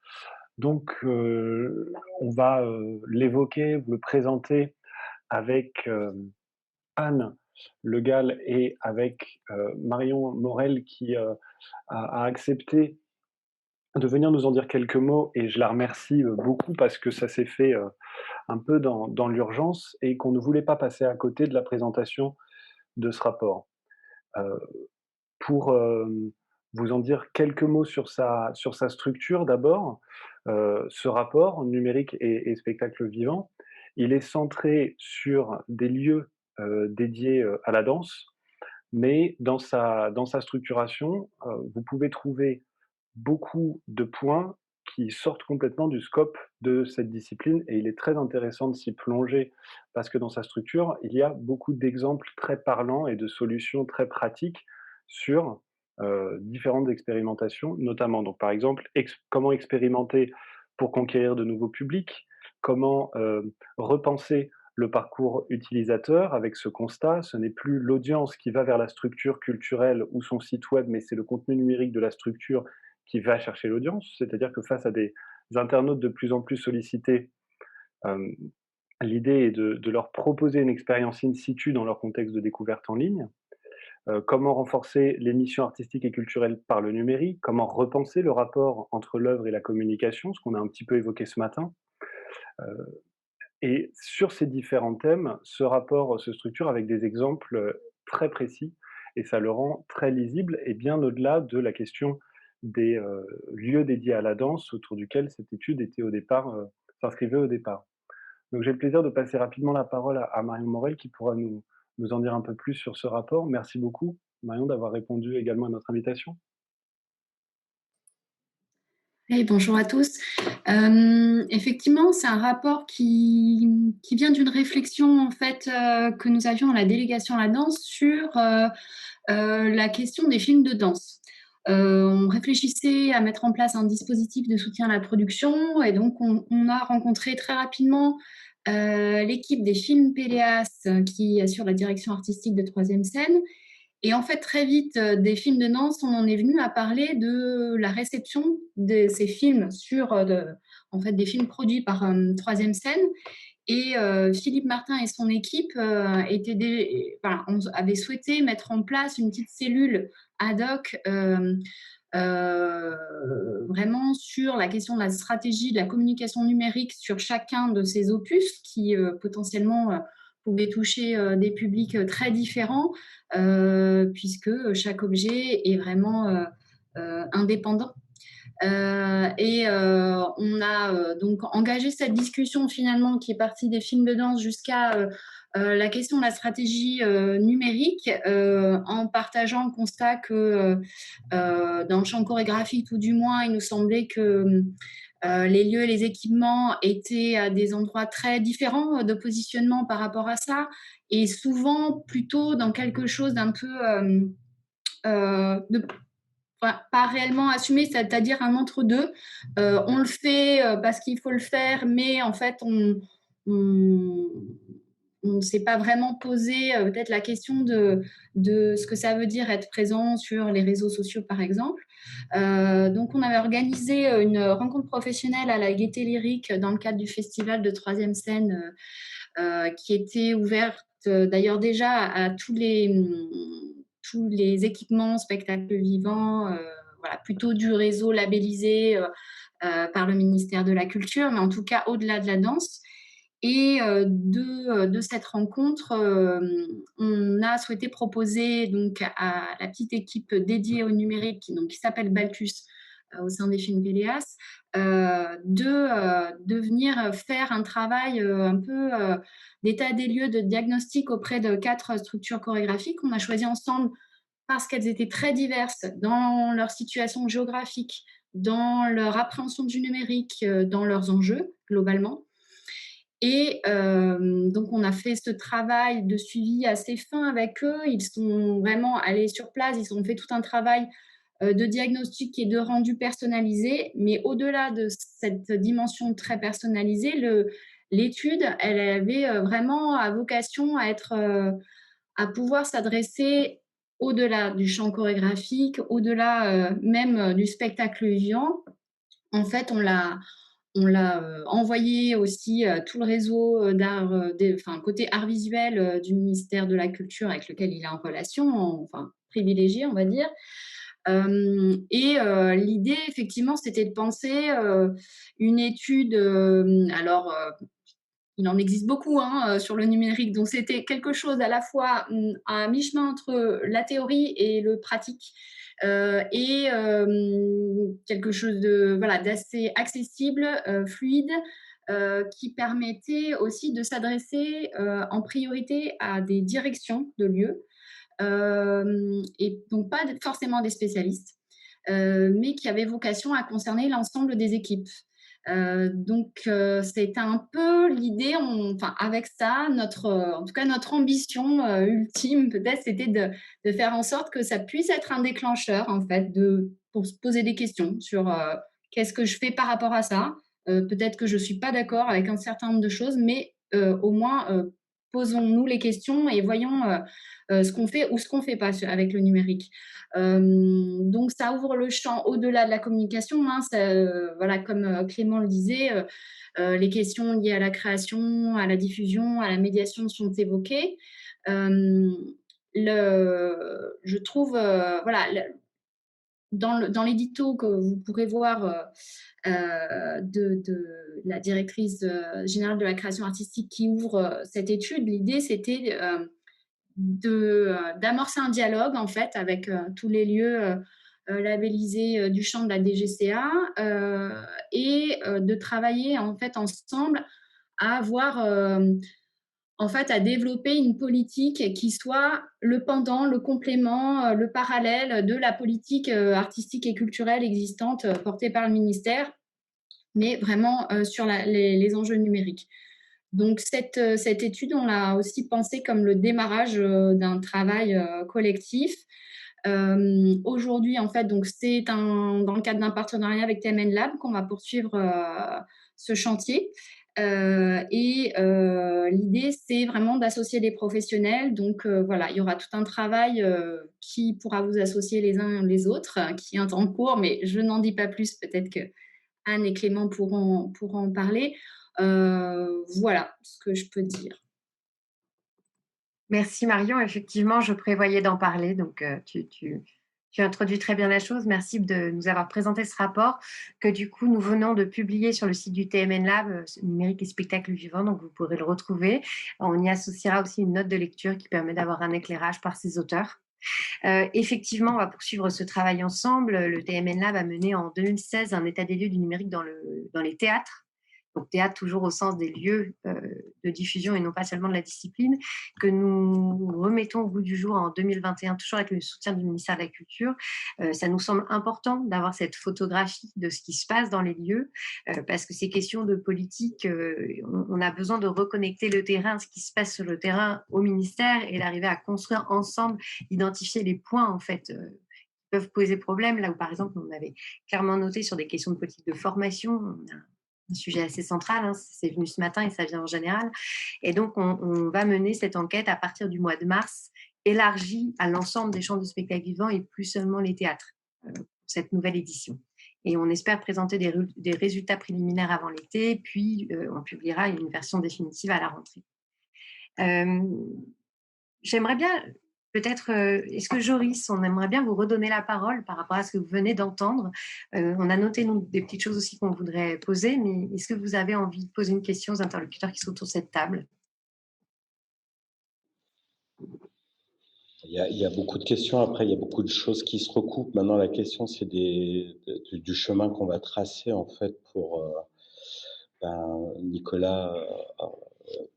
donc on va l'évoquer, vous le présenter avec Anne Le Gall et avec Marion Morel qui a accepté de venir nous en dire quelques mots, et je la remercie beaucoup parce que ça s'est fait un peu dans l'urgence et qu'on ne voulait pas passer à côté de la présentation de ce rapport. Pour vous en dire quelques mots sur sa structure d'abord, ce rapport numérique et spectacle vivant, il est centré sur des lieux dédiés à la danse, mais dans sa structuration, vous pouvez trouver beaucoup de points qui sortent complètement du scope de cette discipline, et il est très intéressant de s'y plonger parce que dans sa structure, il y a beaucoup d'exemples très parlants et de solutions très pratiques sur différentes expérimentations, notamment. Donc, par exemple, comment expérimenter pour conquérir de nouveaux publics, comment repenser le parcours utilisateur avec ce constat. Ce n'est plus l'audience qui va vers la structure culturelle ou son site web, mais c'est le contenu numérique de la structure qui va chercher l'audience. C'est-à-dire que face à des internautes de plus en plus sollicités, l'idée est de leur proposer une expérience in situ dans leur contexte de découverte en ligne. Comment renforcer les missions artistiques et culturelles par le numérique, comment repenser le rapport entre l'œuvre et la communication, ce qu'on a un petit peu évoqué ce matin. Et sur ces différents thèmes, ce rapport se structure avec des exemples très précis, et ça le rend très lisible, et bien au-delà de la question des lieux dédiés à la danse autour duquel cette étude était au départ, s'inscrivait au départ. Donc j'ai le plaisir de passer rapidement la parole à Marion Morel qui pourra nous en dire un peu plus sur ce rapport. Merci beaucoup, Marion, d'avoir répondu également à notre invitation. Hey, bonjour à tous. Effectivement, c'est un rapport qui vient d'une réflexion en fait que nous avions à la délégation à la danse sur la question des films de danse. On réfléchissait à mettre en place un dispositif de soutien à la production, et donc on a rencontré très rapidement l'équipe des films Péléas qui assure la direction artistique de Troisième Scène. Et en fait, très vite, des films de danse, on en est venu à parler de la réception de ces films en fait, des films produits par Troisième Scène. Et Philippe Martin et son équipe avaient souhaité mettre en place une petite cellule ad hoc vraiment sur la question de la stratégie de la communication numérique sur chacun de ces opus qui potentiellement pouvaient toucher des publics très différents puisque chaque objet est vraiment indépendant. On a donc engagé cette discussion finalement qui est partie des films de danse jusqu'à la question de la stratégie numérique en partageant le constat que dans le champ chorégraphique tout du moins il nous semblait que Les lieux et les équipements étaient à des endroits très différents de positionnement par rapport à ça, et souvent plutôt dans quelque chose d'un peu pas réellement assumé, c'est-à-dire un entre-deux. On le fait parce qu'il faut le faire, mais en fait, on ne s'est pas vraiment posé peut-être la question de ce que ça veut dire être présent sur les réseaux sociaux, par exemple. Donc, on avait organisé une rencontre professionnelle à la Gaîté Lyrique dans le cadre du festival de Troisième Scène, qui était ouverte d'ailleurs déjà à tous les équipements, spectacles vivants, voilà, plutôt du réseau labellisé par le ministère de la Culture, mais en tout cas au-delà de la danse. Et de cette rencontre, on a souhaité proposer donc à la petite équipe dédiée au numérique qui s'appelle Baltus au sein des films Péléas, de venir faire un travail un peu d'état des lieux, de diagnostic auprès de 4 structures chorégraphiques. On a choisi ensemble parce qu'elles étaient très diverses dans leur situation géographique, dans leur appréhension du numérique, dans leurs enjeux globalement. Et donc, on a fait ce travail de suivi assez fin avec eux. Ils sont vraiment allés sur place, ils ont fait tout un travail de diagnostic et de rendu personnalisé. Mais au-delà de cette dimension très personnalisée, l'étude, elle avait vraiment à vocation à pouvoir s'adresser au-delà du champ chorégraphique, au-delà même du spectacle vivant. En fait, on l'a envoyé aussi à tout le réseau d'art, côté art visuel du ministère de la Culture avec lequel il est en relation, enfin privilégié, on va dire. L'idée, effectivement, c'était de penser une étude. Il en existe beaucoup sur le numérique, donc c'était quelque chose à la fois à mi-chemin entre la théorie et le pratique. Quelque chose d'assez accessible, fluide, qui permettait aussi de s'adresser en priorité à des directions de lieux, et donc pas forcément des spécialistes, mais qui avaient vocation à concerner l'ensemble des équipes. C'était un peu l'idée, avec ça, en tout cas notre ambition ultime peut-être, c'était de faire en sorte que ça puisse être un déclencheur en fait, pour se poser des questions sur qu'est-ce que je fais par rapport à ça. Peut-être que je ne suis pas d'accord avec un certain nombre de choses, mais au moins posons-nous les questions et voyons ce qu'on fait ou ce qu'on ne fait pas avec le numérique. Donc, ça ouvre le champ au-delà de la communication. Comme Clément le disait, les questions liées à la création, à la diffusion, à la médiation sont évoquées. Je trouve, dans l'édito que vous pourrez voir de la directrice générale de la création artistique qui ouvre cette étude, l'idée c'était d'amorcer un dialogue en fait avec tous les lieux labellisés du champ de la DGCA et de travailler en fait ensemble à à développer une politique qui soit le pendant, le complément, le parallèle de la politique artistique et culturelle existante portée par le ministère, mais vraiment sur les enjeux numériques. Donc, cette étude, on l'a aussi pensée comme le démarrage d'un travail collectif. Aujourd'hui, en fait, donc c'est dans le cadre d'un partenariat avec TMN Lab qu'on va poursuivre ce chantier. L'idée, c'est vraiment d'associer des professionnels. Donc, il y aura tout un travail qui pourra vous associer les uns les autres, qui est en cours, mais je n'en dis pas plus. Peut-être que Anne et Clément pourront en parler. Voilà ce que je peux dire. Merci Marion, effectivement, je prévoyais d'en parler, donc tu introduis très bien la chose. Merci de nous avoir présenté ce rapport que du coup nous venons de publier sur le site du TMN Lab, numérique et spectacle vivant, donc vous pourrez le retrouver. On y associera aussi une note de lecture qui permet d'avoir un éclairage par ses auteurs. Effectivement, on va poursuivre ce travail ensemble. Le TMN Lab a mené en 2016 un état des lieux du numérique dans les théâtres. Donc théâtre toujours au sens des lieux de de diffusion et non pas seulement de la discipline, que nous remettons au goût du jour en 2021, toujours avec le soutien du ministère de la Culture. Ça nous semble important d'avoir cette photographie de ce qui se passe dans les lieux, parce que ces questions de politique, on a besoin de reconnecter le terrain, ce qui se passe sur le terrain au ministère et d'arriver à construire ensemble, identifier les points en fait peuvent poser problème, là où par exemple on avait clairement noté sur des questions de politique de formation, on a un sujet assez central, hein, c'est venu ce matin et ça vient en général. Et donc on va mener cette enquête à partir du mois de mars, élargie à l'ensemble des champs de spectacle vivant et plus seulement les théâtres, pour cette nouvelle édition. Et on espère présenter des résultats préliminaires avant l'été, puis on publiera une version définitive à la rentrée. J'aimerais bien, peut-être, est-ce que Joris, on aimerait bien vous redonner la parole par rapport à ce que vous venez d'entendre. On a noté, nous, des petites choses aussi qu'on voudrait poser, mais est-ce que vous avez envie de poser une question aux interlocuteurs qui sont autour de cette table? Il y a beaucoup de questions, après il y a beaucoup de choses qui se recoupent. Maintenant la question c'est du chemin qu'on va tracer en fait pour Nicolas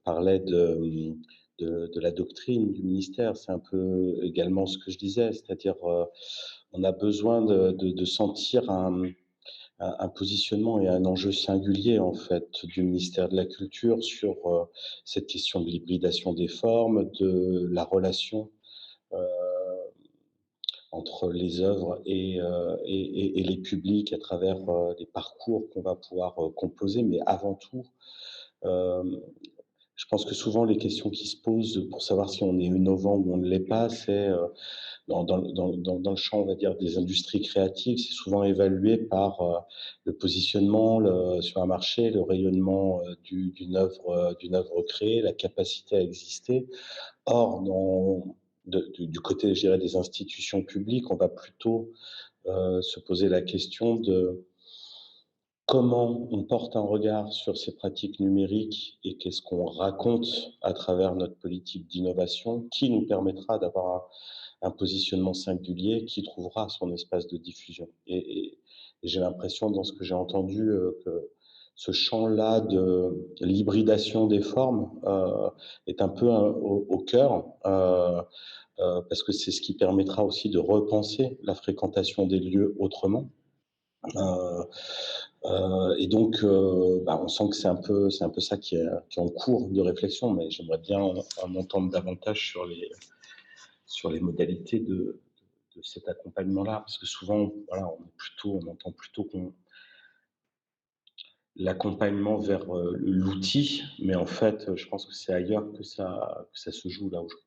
parlait de la doctrine du ministère, c'est un peu également ce que je disais, c'est-à-dire on a besoin de sentir un positionnement et un enjeu singulier en fait du ministère de la Culture sur cette question de l'hybridation des formes, de la relation entre les œuvres et les publics à travers les parcours qu'on va pouvoir composer, mais avant tout, je pense que souvent les questions qui se posent pour savoir si on est innovant ou on ne l'est pas, c'est dans le champ, on va dire, des industries créatives, c'est souvent évalué par le positionnement sur un marché, le rayonnement d'une œuvre créée, la capacité à exister. Or, du côté, je dirais, des institutions publiques, on va plutôt se poser la question de comment on porte un regard sur ces pratiques numériques et qu'est-ce qu'on raconte à travers notre politique d'innovation qui nous permettra d'avoir un positionnement singulier qui trouvera son espace de diffusion. Et j'ai l'impression, dans ce que j'ai entendu, que ce champ-là de l'hybridation des formes est un peu au cœur, parce que c'est ce qui permettra aussi de repenser la fréquentation des lieux autrement. Et donc, on sent que c'est un peu ça qui est en cours de réflexion, mais j'aimerais bien en entendre davantage sur les modalités de cet accompagnement-là, parce que souvent, voilà, on entend plutôt l'accompagnement vers l'outil, mais en fait, je pense que c'est ailleurs que ça se joue là aujourd'hui.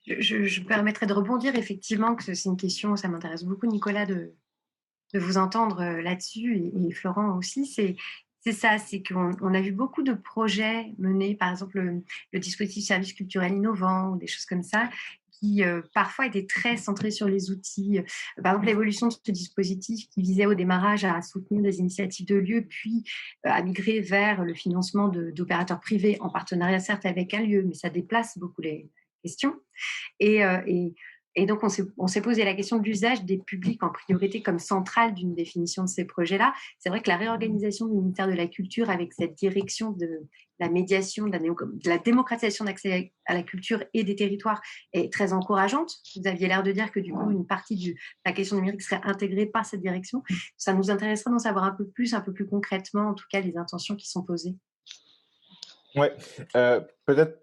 Je me permettrai de rebondir effectivement, que c'est une question, ça m'intéresse beaucoup Nicolas de vous entendre là-dessus et Florent aussi. C'est ça, c'est qu'on a vu beaucoup de projets menés, par exemple le dispositif service culturel innovant ou des choses comme ça, qui parfois étaient très centrés sur les outils. Par exemple, l'évolution de ce dispositif qui visait au démarrage à soutenir des initiatives de lieux, puis à migrer vers le financement d'opérateurs privés en partenariat certes avec un lieu, mais ça déplace beaucoup les questions. Et, euh, et, et donc, on s'est posé la question de l'usage des publics en priorité comme centrale d'une définition de ces projets-là. C'est vrai que la réorganisation du ministère de la Culture avec cette direction de la médiation, de la démocratisation d'accès à la culture et des territoires est très encourageante. Vous aviez l'air de dire que du coup, une partie de la question numérique serait intégrée par cette direction. Ça nous intéresserait d'en savoir un peu plus concrètement, en tout cas, les intentions qui sont posées. Oui, peut-être.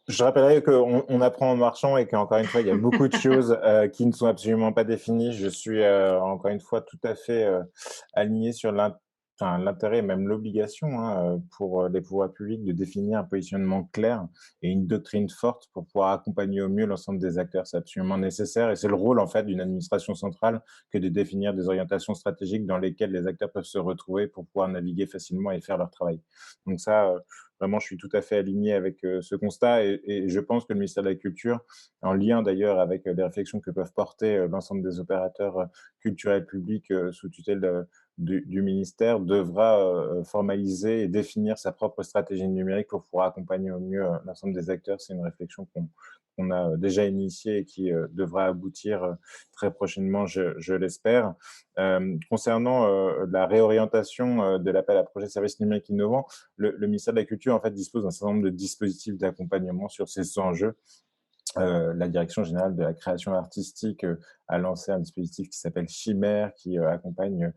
Je rappellerai qu'on apprend en marchant et qu'encore une fois, il y a beaucoup de choses qui ne sont absolument pas définies. Je suis encore une fois tout à fait aligné sur l'intérêt et même l'obligation pour les pouvoirs publics de définir un positionnement clair et une doctrine forte pour pouvoir accompagner au mieux l'ensemble des acteurs. C'est absolument nécessaire et c'est le rôle en fait d'une administration centrale que de définir des orientations stratégiques dans lesquelles les acteurs peuvent se retrouver pour pouvoir naviguer facilement et faire leur travail. Donc ça, vraiment, je suis tout à fait aligné avec ce constat et je pense que le ministère de la Culture, en lien d'ailleurs avec les réflexions que peuvent porter l'ensemble des opérateurs culturels publics sous tutelle du ministère devra formaliser et définir sa propre stratégie numérique pour pouvoir accompagner au mieux l'ensemble des acteurs. C'est une réflexion qu'on a déjà initiée et qui devra aboutir très prochainement, je l'espère. Concernant la réorientation de l'appel à projet services numériques innovants, le ministère de la Culture en fait dispose d'un certain nombre de dispositifs d'accompagnement sur ces enjeux. La Direction générale de la création artistique a lancé un dispositif qui s'appelle Chimère, qui accompagne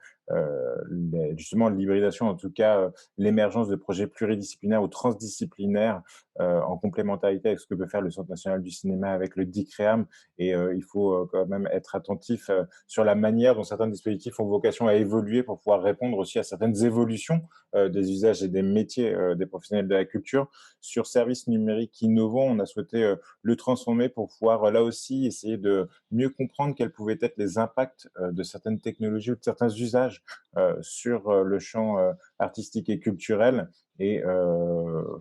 justement l'hybridation, en tout cas l'émergence de projets pluridisciplinaires ou transdisciplinaires en complémentarité avec ce que peut faire le Centre national du cinéma avec le DICREAM. Et il faut quand même être attentif sur la manière dont certains dispositifs ont vocation à évoluer pour pouvoir répondre aussi à certaines évolutions des usages et des métiers des professionnels de la culture. Sur services numériques innovants, on a souhaité le transformer pour pouvoir là aussi essayer de mieux comprendre quels pouvaient être les impacts de certaines technologies ou de certains usages sur le champ artistique et culturel. Et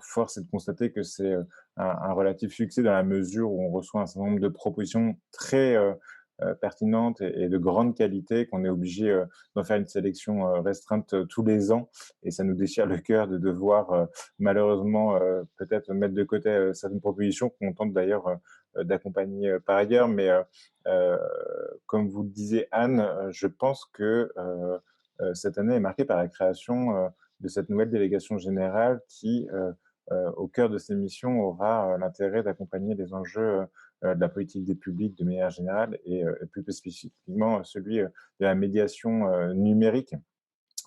force est de constater que c'est un relatif succès dans la mesure où on reçoit un certain nombre de propositions très pertinentes et de grande qualité, qu'on est obligé d'en faire une sélection restreinte tous les ans. Et ça nous déchire le cœur de devoir malheureusement peut-être mettre de côté certaines propositions qu'on tente d'ailleurs d'accompagner par ailleurs. Mais comme vous le disiez, Anne, je pense que cette année est marquée par la création de cette nouvelle délégation générale qui, au cœur de ses missions, aura l'intérêt d'accompagner les enjeux de la politique des publics de manière générale et plus spécifiquement celui de la médiation numérique.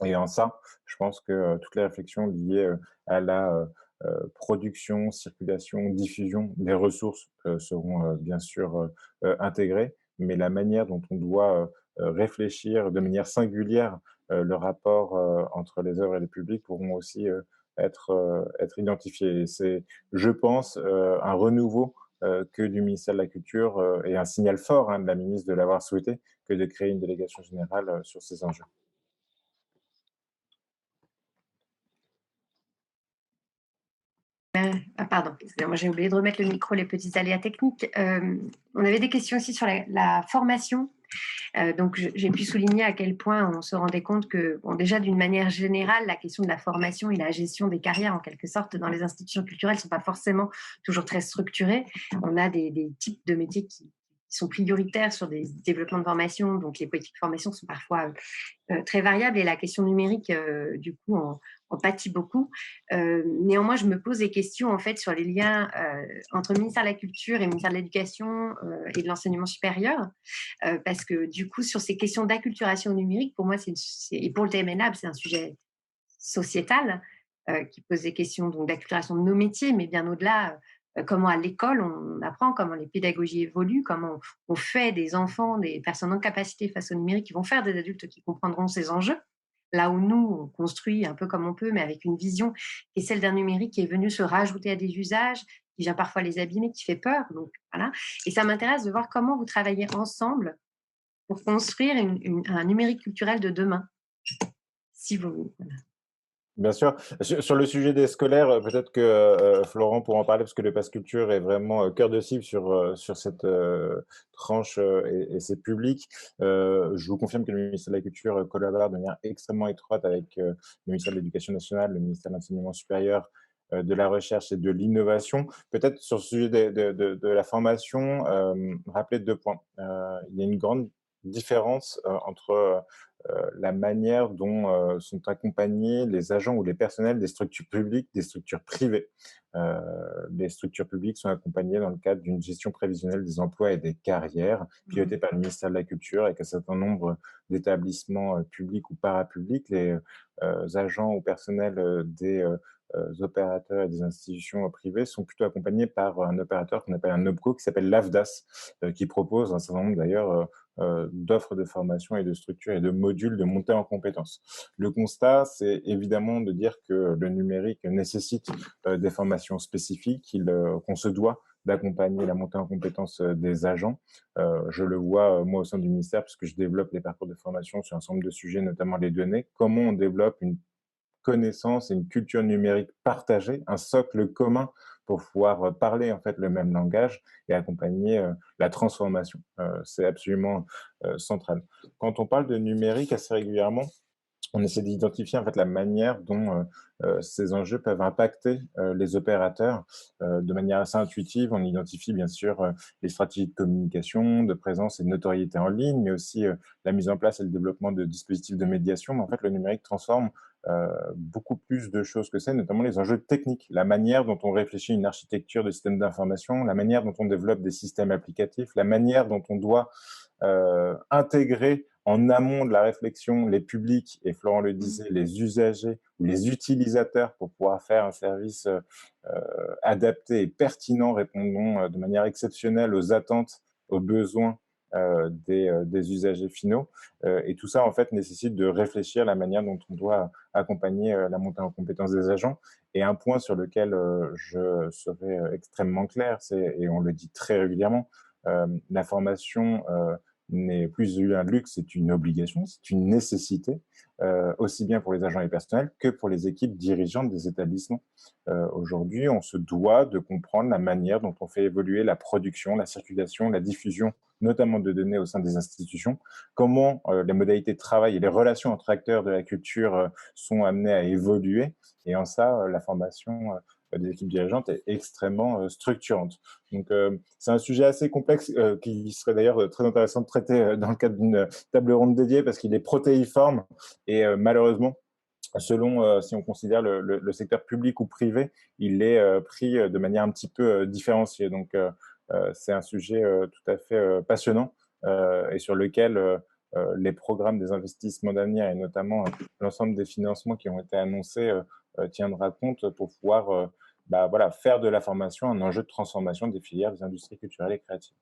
Et en ça, je pense que toutes les réflexions liées à la production, circulation, diffusion des ressources seront bien sûr intégrées, mais la manière dont on doit réfléchir de manière singulière le rapport entre les œuvres et le public pourront aussi être identifiés. Et c'est, je pense, un renouveau que du ministère de la Culture et un signal fort de la ministre de l'avoir souhaité que de créer une délégation générale sur ces enjeux. Pardon, excusez-moi, j'ai oublié de remettre le micro, les petits aléas techniques. On avait des questions aussi sur la formation. Donc, j'ai pu souligner à quel point on se rendait compte que, bon, déjà d'une manière générale, la question de la formation et la gestion des carrières, en quelque sorte, dans les institutions culturelles ne sont pas forcément toujours très structurées. On a des types de métiers qui sont prioritaires sur des développements de formation, donc les politiques de formation sont parfois très variables et la question numérique, du coup, en pâtit beaucoup. Néanmoins, je me pose des questions en fait sur les liens entre le ministère de la Culture et le ministère de l'Éducation et de l'Enseignement supérieur, parce que du coup, sur ces questions d'acculturation numérique, pour moi, et pour le TMNAB, c'est un sujet sociétal qui pose des questions d'acculturation de nos métiers, mais bien au-delà. Comment à l'école on apprend, comment les pédagogies évoluent, comment on fait des enfants, des personnes en capacité face au numérique qui vont faire des adultes qui comprendront ces enjeux. Là où nous, on construit un peu comme on peut, mais avec une vision qui est celle d'un numérique qui est venu se rajouter à des usages, qui vient parfois les abîmer, qui fait peur. Donc, voilà. Et ça m'intéresse de voir comment vous travaillez ensemble pour construire un numérique culturel de demain. Si vous... Voilà. Bien sûr. Sur le sujet des scolaires, peut-être que Florent pourra en parler parce que le Pass Culture est vraiment cœur de cible sur cette tranche et ses publics. Je vous confirme que le ministère de la Culture collabore de manière extrêmement étroite avec le ministère de l'Éducation nationale, le ministère de l'Enseignement supérieur, de la recherche et de l'innovation. Peut-être sur le sujet de la formation, rappeler 2 points. Il y a une grande différence entre la manière dont sont accompagnés les agents ou les personnels des structures publiques, des structures privées. Les structures publiques sont accompagnées dans le cadre d'une gestion prévisionnelle des emplois et des carrières, pilotée par le ministère de la Culture, avec un certain nombre d'établissements publics ou parapublics. Les agents ou personnels des opérateurs et des institutions privées sont plutôt accompagnés par un opérateur qu'on appelle un OPCO, qui s'appelle l'AFDAS, qui propose un certain nombre d'ailleurs d'offres de formation et de structures et de modules de montée en compétences. Le constat, c'est évidemment de dire que le numérique nécessite des formations spécifiques, qu'on se doit d'accompagner la montée en compétences des agents. Je le vois, moi, au sein du ministère, puisque je développe les parcours de formation sur un certain nombre de sujets, notamment les données. Comment on développe une connaissance et une culture numérique partagée, un socle commun pour pouvoir parler en fait le même langage et accompagner la transformation. C'est absolument central. Quand on parle de numérique assez régulièrement, on essaie d'identifier en fait la manière dont ces enjeux peuvent impacter les opérateurs de manière assez intuitive. On identifie bien sûr les stratégies de communication, de présence et de notoriété en ligne, mais aussi la mise en place et le développement de dispositifs de médiation. Mais en fait, le numérique transforme beaucoup plus de choses que ça, notamment les enjeux techniques, la manière dont on réfléchit une architecture de système d'information, la manière dont on développe des systèmes applicatifs, la manière dont on doit intégrer en amont de la réflexion les publics, et Florent le disait, les usagers ou les utilisateurs pour pouvoir faire un service adapté et pertinent, répondant de manière exceptionnelle aux attentes, aux besoins des usagers finaux. Et tout ça, en fait, nécessite de réfléchir à la manière dont on doit accompagner la montée en compétence des agents. Et un point sur lequel je serai extrêmement clair, et on le dit très régulièrement, la formation n'est plus un luxe, c'est une obligation, c'est une nécessité, aussi bien pour les agents et les personnels que pour les équipes dirigeantes des établissements. Aujourd'hui, on se doit de comprendre la manière dont on fait évoluer la production, la circulation, la diffusion, notamment de données au sein des institutions, comment les modalités de travail et les relations entre acteurs de la culture sont amenées à évoluer. Et en ça, la formation des équipes dirigeantes est extrêmement structurante. Donc, c'est un sujet assez complexe qui serait d'ailleurs très intéressant de traiter dans le cadre d'une table ronde dédiée parce qu'il est protéiforme et malheureusement, selon si on considère le secteur public ou privé, il est pris de manière un petit peu différenciée. Donc, c'est un sujet tout à fait passionnant et sur lequel les programmes des investissements d'avenir et notamment l'ensemble des financements qui ont été annoncés tiendra compte pour pouvoir voilà, faire de la formation un enjeu de transformation des filières des industries culturelles et créatives.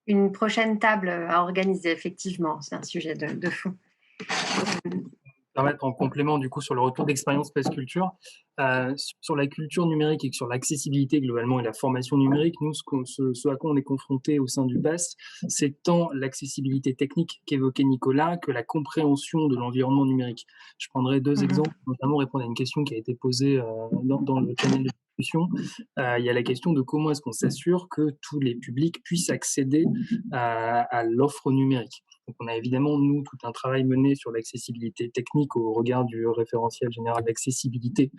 Une prochaine table à organiser, effectivement, c'est un sujet de fond. Permettre en complément du coup sur le retour d'expérience Space Culture, sur la culture numérique et sur l'accessibilité globalement et la formation numérique, nous ce à quoi on est confronté au sein du PASS, c'est tant l'accessibilité technique qu'évoquait Nicolas que la compréhension de l'environnement numérique. Je prendrai deux exemples, notamment répondre à une question qui a été posée dans le channel de discussion. Il y a la question de comment est-ce qu'on s'assure que tous les publics puissent accéder à l'offre numérique. Donc, on a évidemment, nous, tout un travail mené sur l'accessibilité technique au regard du référentiel général d'accessibilité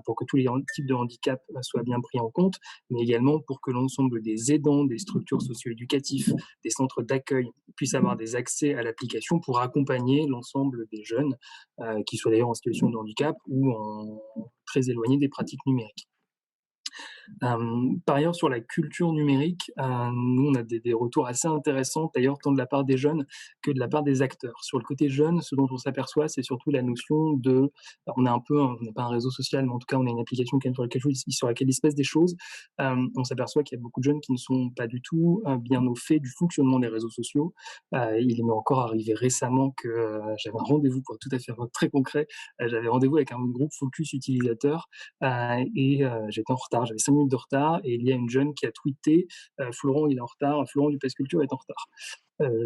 pour que tous les types de handicap soient bien pris en compte, mais également pour que l'ensemble des aidants, des structures socio-éducatives, des centres d'accueil puissent avoir des accès à l'application pour accompagner l'ensemble des jeunes, qui soient d'ailleurs en situation de handicap ou très éloignés des pratiques numériques. Par ailleurs, sur la culture numérique, nous, on a des retours assez intéressants, d'ailleurs, tant de la part des jeunes que de la part des acteurs. Sur le côté jeune, ce dont on s'aperçoit, c'est surtout la notion de... On n'est pas un réseau social, mais en tout cas, on a une application sur laquelle il se passe des choses. On s'aperçoit qu'il y a beaucoup de jeunes qui ne sont pas du tout bien au fait du fonctionnement des réseaux sociaux. Il m'est encore arrivé récemment que j'avais un rendez-vous, pour tout à fait très concret, j'avais rendez-vous avec un groupe focus utilisateur et j'étais en retard, j'avais 5 minutes de retard et il y a une jeune qui a tweeté Florent il est en retard, Florent du Pass Culture est en retard.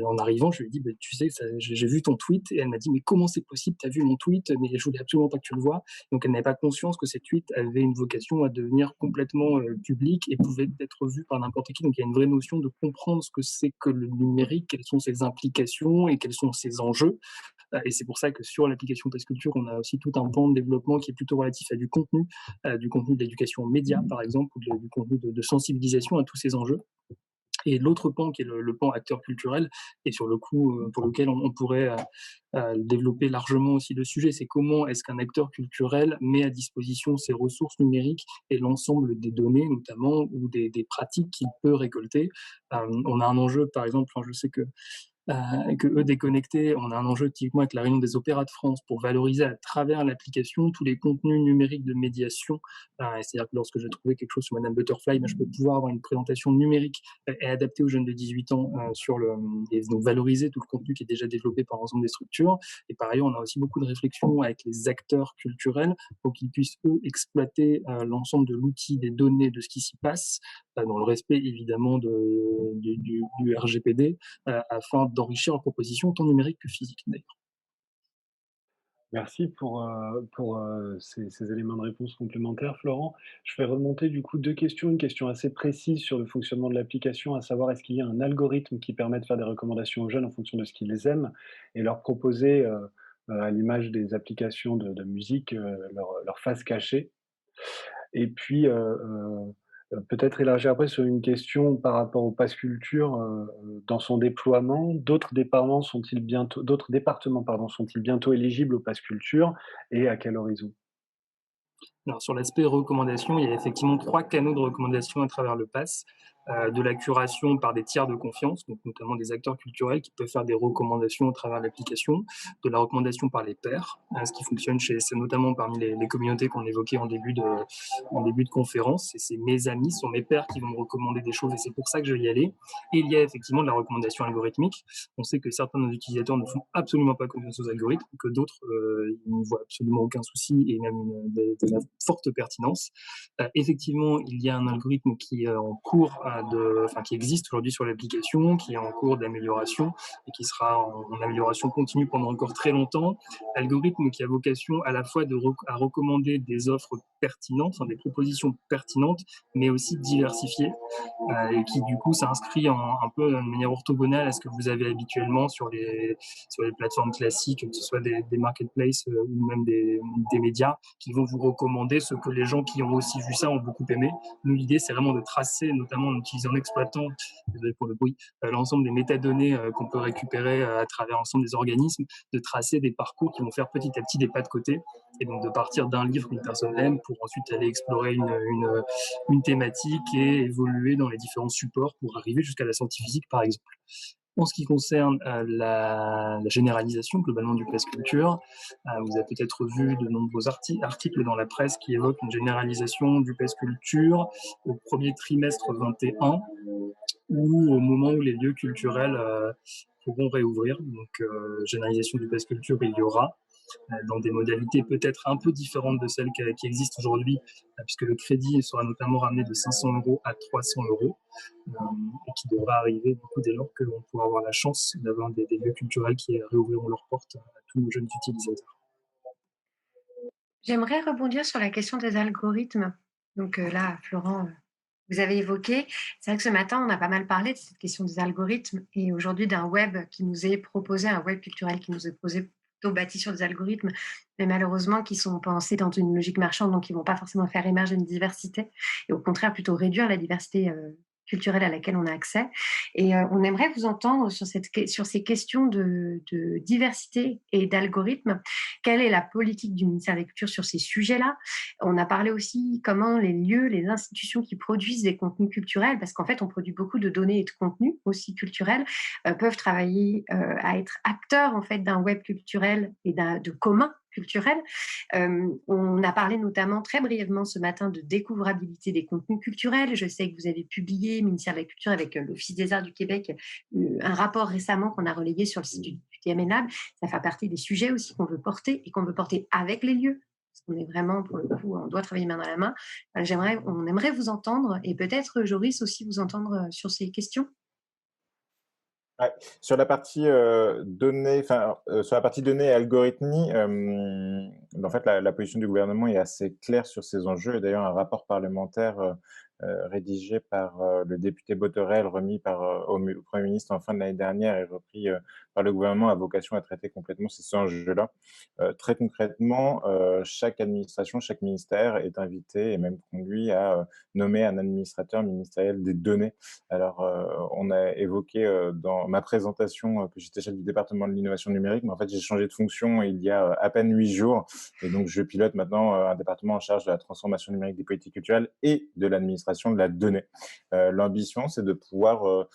En arrivant, je lui ai dit tu sais, j'ai vu ton tweet, et elle m'a dit mais comment c'est possible, tu as vu mon tweet, mais je voulais absolument pas que tu le vois. Donc elle n'avait pas conscience que ces tweets avaient une vocation à devenir complètement public et pouvaient être vus par n'importe qui. Donc il y a une vraie notion de comprendre ce que c'est que le numérique, quelles sont ses implications et quels sont ses enjeux. Et c'est pour ça que sur l'application Pass Culture, on a aussi tout un pan de développement qui est plutôt relatif à du contenu de l'éducation média, par exemple, ou du contenu de sensibilisation à tous ces enjeux. Et l'autre pan, qui est le pan acteur culturel, et sur le coup, pour lequel on pourrait développer largement aussi le sujet, c'est comment est-ce qu'un acteur culturel met à disposition ses ressources numériques et l'ensemble des données, notamment, ou des pratiques qu'il peut récolter. On a un enjeu, par exemple, je sais que Déconnectés, on a un enjeu typiquement avec la Réunion des Opéras de France pour valoriser à travers l'application tous les contenus numériques de médiation. C'est-à-dire que lorsque je vais trouver quelque chose sur Madame Butterfly, je peux pouvoir avoir une présentation numérique et adaptée aux jeunes de 18 ans et donc valoriser tout le contenu qui est déjà développé par l'ensemble des structures. Et par ailleurs, on a aussi beaucoup de réflexions avec les acteurs culturels pour qu'ils puissent, eux, exploiter l'ensemble de l'outil, des données, de ce qui s'y passe, dans le respect évidemment du RGPD, afin d'enrichir leur proposition tant numérique que physique d'ailleurs. Merci pour ces éléments de réponse complémentaires, Florent. Je fais remonter du coup 2 questions. Une question assez précise sur le fonctionnement de l'application, à savoir est-ce qu'il y a un algorithme qui permet de faire des recommandations aux jeunes en fonction de ce qu'ils aiment et leur proposer, à l'image des applications de musique, leur face cachée. Et puis, peut-être élargir après sur une question par rapport au pass culture, dans son déploiement, d'autres départements, pardon, sont-ils bientôt éligibles au pass culture et à quel horizon? Alors sur l'aspect recommandation, il y a effectivement 3 canaux de recommandation à travers le pass. De la curation par des tiers de confiance, donc notamment des acteurs culturels qui peuvent faire des recommandations à travers l'application, de la recommandation par les pairs, ce qui fonctionne c'est notamment parmi les communautés qu'on évoquait en début de conférence. Et c'est mes amis, ce sont mes pairs qui vont me recommander des choses et c'est pour ça que je vais y aller. Et il y a effectivement de la recommandation algorithmique. On sait que certains de nos utilisateurs ne font absolument pas confiance aux algorithmes, que d'autres ils n'y voient absolument aucun souci et même de la forte pertinence. Effectivement, il y a un algorithme qui est en cours qui existe aujourd'hui sur l'application, qui est en cours d'amélioration et qui sera en amélioration continue pendant encore très longtemps. Algorithme qui a vocation à la fois à recommander des offres pertinentes, des propositions pertinentes, mais aussi diversifiées, et qui du coup s'inscrit un peu de manière orthogonale à ce que vous avez habituellement sur les plateformes classiques, que ce soit des marketplaces ou même des médias, qui vont vous recommander ce que les gens qui ont aussi vu ça ont beaucoup aimé. Nous, l'idée, c'est vraiment de tracer, notamment en utilisant en exploitant, désolé pour le bruit, l'ensemble des métadonnées qu'on peut récupérer à travers l'ensemble des organismes, de tracer des parcours qui vont faire petit à petit des pas de côté, et donc de partir d'un livre qu'une personne aime pour ensuite aller explorer une thématique et évoluer dans les différents supports pour arriver jusqu'à la sortie physique, par exemple. En ce qui concerne la généralisation globalement du pass culture, vous avez peut-être vu de nombreux articles dans la presse qui évoquent une généralisation du pass culture au premier trimestre 21 ou au moment où les lieux culturels pourront réouvrir. Donc, généralisation du pass culture, il y aura dans des modalités peut-être un peu différentes de celles qui existent aujourd'hui, puisque le crédit sera notamment ramené de 500 € à 300 € et qui devra arriver du coup dès lors qu'on pourra avoir la chance d'avoir des lieux culturels qui réouvriront leurs portes à tous nos jeunes utilisateurs. J'aimerais rebondir sur la question des algorithmes. Donc là, Florent, vous avez évoqué, c'est vrai que ce matin, on a pas mal parlé de cette question des algorithmes et aujourd'hui d'un web qui nous est proposé, un web culturel qui nous est proposé plutôt bâti sur des algorithmes, mais malheureusement qui sont pensés dans une logique marchande, donc qui vont pas forcément faire émerger une diversité et au contraire plutôt réduire la diversité culturelle à laquelle on a accès. Et on aimerait vous entendre sur ces questions de diversité et d'algorithmes. Quelle est la politique du ministère de la Culture sur ces sujets-là? On a parlé aussi comment les lieux, les institutions qui produisent des contenus culturels, parce qu'en fait, on produit beaucoup de données et de contenus aussi culturels, peuvent travailler à être acteurs en fait d'un web culturel et de commun culturel. On a parlé notamment très brièvement ce matin de découvrabilité des contenus culturels. Je sais que vous avez publié, ministère de la Culture, avec l'Office des Arts du Québec, un rapport récemment qu'on a relayé sur le site du TMNAB. Ça fait partie des sujets aussi qu'on veut porter et qu'on veut porter avec les lieux. Parce qu'on est vraiment, pour le coup, on doit travailler main dans la main. On aimerait vous entendre et peut-être, Joris, aussi vous entendre sur ces questions. Ouais. Sur la partie données, sur la partie données et algorithmie, en fait, la position du gouvernement est assez claire sur ces enjeux. Et d'ailleurs, un rapport parlementaire rédigé par le député Boterel, remis au Premier ministre en fin de l'année dernière et repris par le gouvernement, a vocation à traiter complètement ces enjeux-là. Très concrètement, chaque administration, chaque ministère est invité et même conduit à nommer un administrateur ministériel des données. Alors, on a évoqué dans ma présentation que j'étais chef du département de l'innovation numérique, mais en fait, j'ai changé de fonction il y a à peine 8 jours. Et donc, je pilote maintenant un département en charge de la transformation numérique des politiques culturelles et de l'administration de la donnée. L'ambition, c'est de pouvoir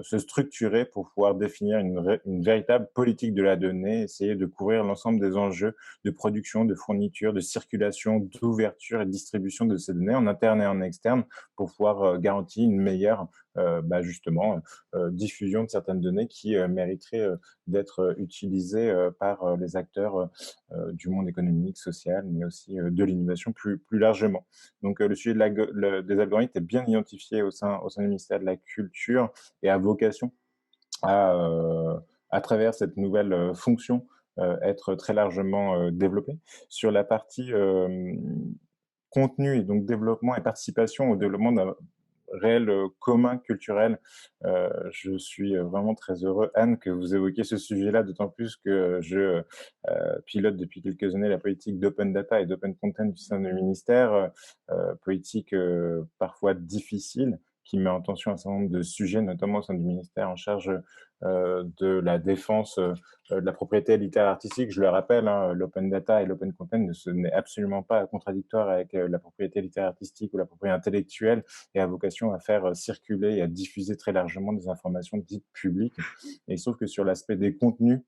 se structurer pour pouvoir définir une véritable politique de la donnée, essayer de couvrir l'ensemble des enjeux de production, de fourniture, de circulation, d'ouverture et de distribution de ces données en interne et en externe pour pouvoir garantir une meilleure diffusion de certaines données qui mériteraient d'être utilisées par les acteurs du monde économique, social, mais aussi de l'innovation plus largement. Donc le sujet des algorithmes est bien identifié au sein du ministère de la Culture et a vocation à travers cette nouvelle fonction, être très largement développé. Sur la partie contenu et donc développement et participation au développement d'un réel commun culturel. Je suis vraiment très heureux, Anne, que vous évoquiez ce sujet-là, d'autant plus que je pilote depuis quelques années la politique d'open data et d'open content du sein du ministère, politique parfois difficile, qui met en tension un certain nombre de sujets, notamment au sein du ministère en charge de la défense de la propriété littéraire artistique. Je le rappelle, hein, l'open data et l'open content ce n'est absolument pas contradictoire avec la propriété littéraire artistique ou la propriété intellectuelle et a vocation à faire circuler et à diffuser très largement des informations dites publiques. Et il se trouve que sur l'aspect des contenus,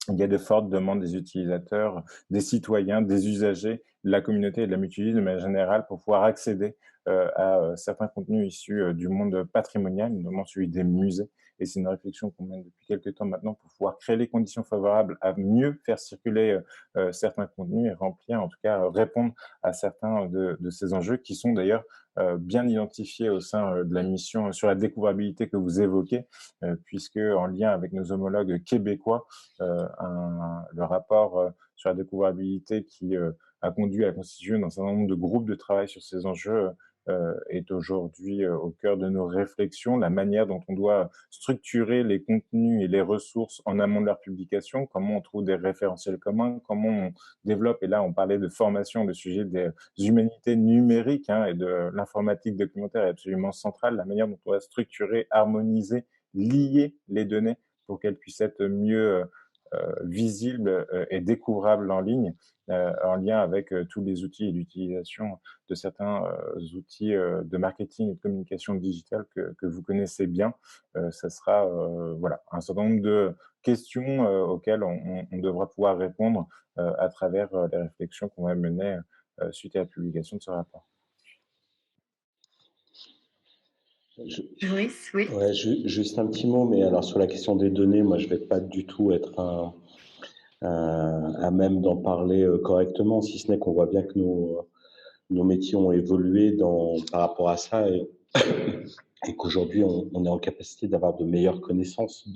il y a de fortes demandes des utilisateurs, des citoyens, des usagers, de la communauté et de la mutualité de manière générale pour pouvoir accéder à certains contenus issus du monde patrimonial, notamment celui des musées. Et c'est une réflexion qu'on mène depuis quelques temps maintenant pour pouvoir créer les conditions favorables à mieux faire circuler certains contenus et remplir, en tout cas répondre à certains de ces enjeux qui sont d'ailleurs bien identifiés au sein de la mission sur la découvrabilité que vous évoquez, puisque en lien avec nos homologues québécois, le rapport sur la découvrabilité qui a conduit à la constitution d'un certain nombre de groupes de travail sur ces enjeux est aujourd'hui au cœur de nos réflexions. La manière dont on doit structurer les contenus et les ressources en amont de leur publication, comment on trouve des référentiels communs, comment on développe, et là on parlait de formation, le sujet des humanités numériques et de l'informatique documentaire est absolument central, la manière dont on va structurer, harmoniser, lier les données pour qu'elles puissent être mieux visibles et découvrables en ligne, en lien avec tous les outils et l'utilisation de certains outils de marketing et de communication digitale que vous connaissez bien. Ça sera voilà, un certain nombre de questions auxquelles on devra pouvoir répondre à travers les réflexions qu'on va mener suite à la publication de ce rapport. Joris, oui. Ouais, juste un petit mot, mais alors sur la question des données, moi je vais pas du tout être à même d'en parler correctement, si ce n'est qu'on voit bien que nos métiers ont évolué par rapport à ça et qu'aujourd'hui on est en capacité d'avoir de meilleures connaissances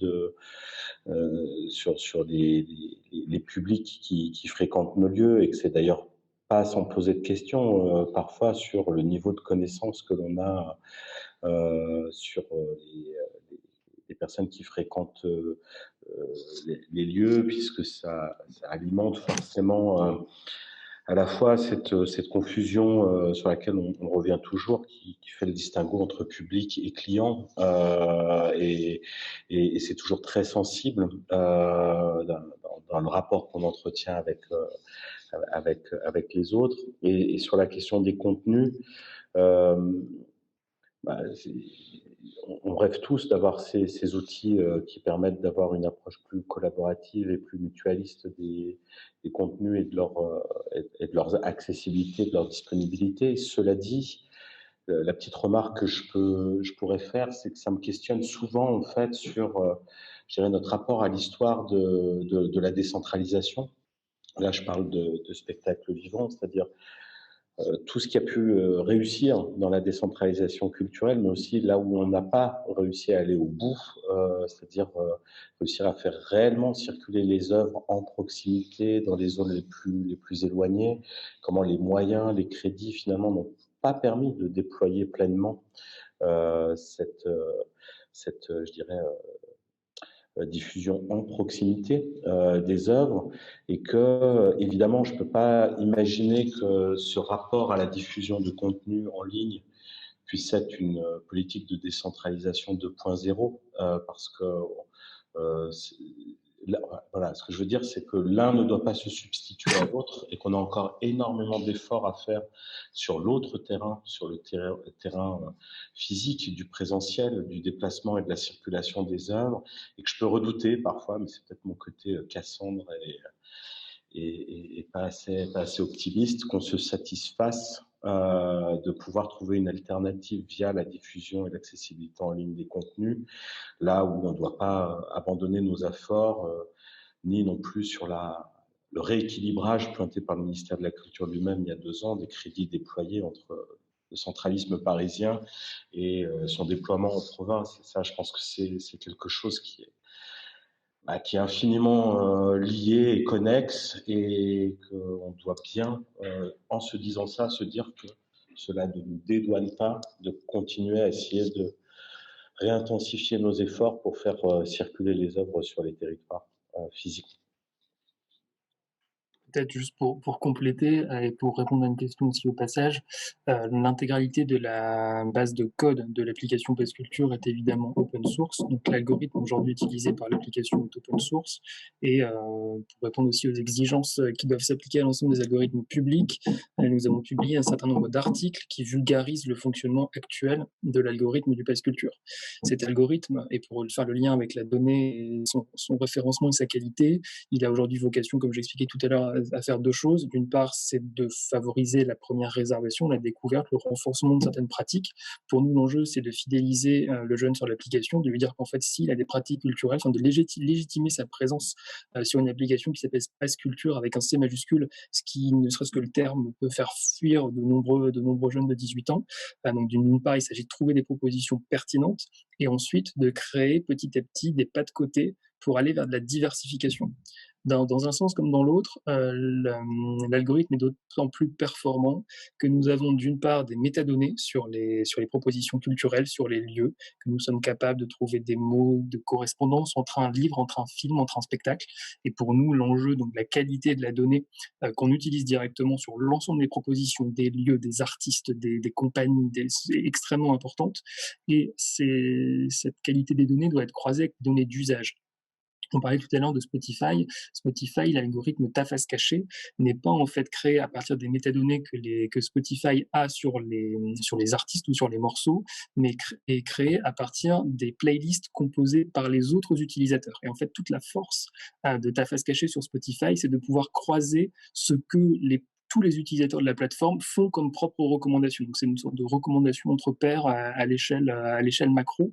sur les publics qui fréquentent nos lieux et que c'est d'ailleurs pas sans poser de questions parfois sur le niveau de connaissance que l'on a sur les personnes qui fréquentent les lieux, puisque ça alimente forcément à la fois cette confusion sur laquelle on revient toujours, qui fait le distinguo entre public et client, et c'est toujours très sensible dans le rapport qu'on entretient avec les autres. Et sur la question des contenus, bah, on rêve tous d'avoir ces outils qui permettent d'avoir une approche plus collaborative et plus mutualiste des contenus et de leur accessibilité, de leur disponibilité. Cela dit, la petite remarque que je pourrais faire, c'est que ça me questionne souvent en fait sur, je dirais, notre rapport à l'histoire de la décentralisation. Là, je parle de spectacle vivant, c'est-à-dire tout ce qui a pu réussir dans la décentralisation culturelle, mais aussi là où on n'a pas réussi à aller au bout, c'est-à-dire réussir à faire réellement circuler les œuvres en proximité dans les zones les plus éloignées, comment les moyens, les crédits finalement n'ont pas permis de déployer pleinement je dirais, diffusion en proximité des œuvres et que, évidemment, je ne peux pas imaginer que ce rapport à la diffusion de contenu en ligne puisse être une politique de décentralisation 2.0 parce que voilà, ce que je veux dire, c'est que l'un ne doit pas se substituer à l'autre et qu'on a encore énormément d'efforts à faire sur l'autre terrain, sur le terrain physique, du présentiel, du déplacement et de la circulation des œuvres, et que je peux redouter parfois, mais c'est peut-être mon côté Cassandre et pas assez optimiste, qu'on se satisfasse de pouvoir trouver une alternative via la diffusion et l'accessibilité en ligne des contenus, là où on ne doit pas abandonner nos efforts, ni non plus sur le rééquilibrage pointé par le ministère de la Culture lui-même il y a 2 ans, des crédits déployés entre le centralisme parisien et son déploiement en province. Et ça, je pense que c'est quelque chose qui est infiniment lié et connexe, et qu'on doit bien, en se disant ça, se dire que cela ne nous dédouane pas de continuer à essayer de réintensifier nos efforts pour faire circuler les œuvres sur les territoires physiques. Peut-être juste pour compléter et pour répondre à une question aussi au passage, l'intégralité de la base de code de l'application Pass Culture est évidemment open source. Donc l'algorithme aujourd'hui utilisé par l'application est open source. Et pour répondre aussi aux exigences qui doivent s'appliquer à l'ensemble des algorithmes publics, nous avons publié un certain nombre d'articles qui vulgarisent le fonctionnement actuel de l'algorithme du Pass Culture. Cet algorithme, et pour faire le lien avec la donnée, son référencement et sa qualité, il a aujourd'hui vocation, comme j'expliquais tout à l'heure, à faire deux choses. D'une part, c'est de favoriser la première réservation, la découverte, le renforcement de certaines pratiques. Pour nous, l'enjeu, c'est de fidéliser le jeune sur l'application, de lui dire qu'en fait, s'il a des pratiques culturelles, enfin, de légitimer sa présence sur une application qui s'appelle Pass Culture avec un C majuscule, ce qui, ne serait-ce que le terme, peut faire fuir de nombreux jeunes de 18 ans. Donc, d'une part, il s'agit de trouver des propositions pertinentes et ensuite de créer petit à petit des pas de côté pour aller vers de la diversification. Dans un sens comme dans l'autre, l'algorithme est d'autant plus performant que nous avons d'une part des métadonnées sur les propositions culturelles, sur les lieux, que nous sommes capables de trouver des mots de correspondance entre un livre, entre un film, entre un spectacle. Et pour nous, l'enjeu, donc la qualité de la donnée qu'on utilise directement sur l'ensemble des propositions, des lieux, des artistes, des compagnies, c'est extrêmement importante. Et cette qualité des données doit être croisée avec les données d'usage. On parlait tout à l'heure de Spotify. Spotify, l'algorithme ta face cachée, n'est pas en fait créé à partir des métadonnées que Spotify a sur les artistes ou sur les morceaux, mais est créé à partir des playlists composées par les autres utilisateurs. Et en fait, toute la force de ta face cachée sur Spotify, c'est de pouvoir croiser ce que tous les utilisateurs de la plateforme font comme propre recommandation. Donc, c'est une sorte de recommandation entre pairs à l'échelle macro.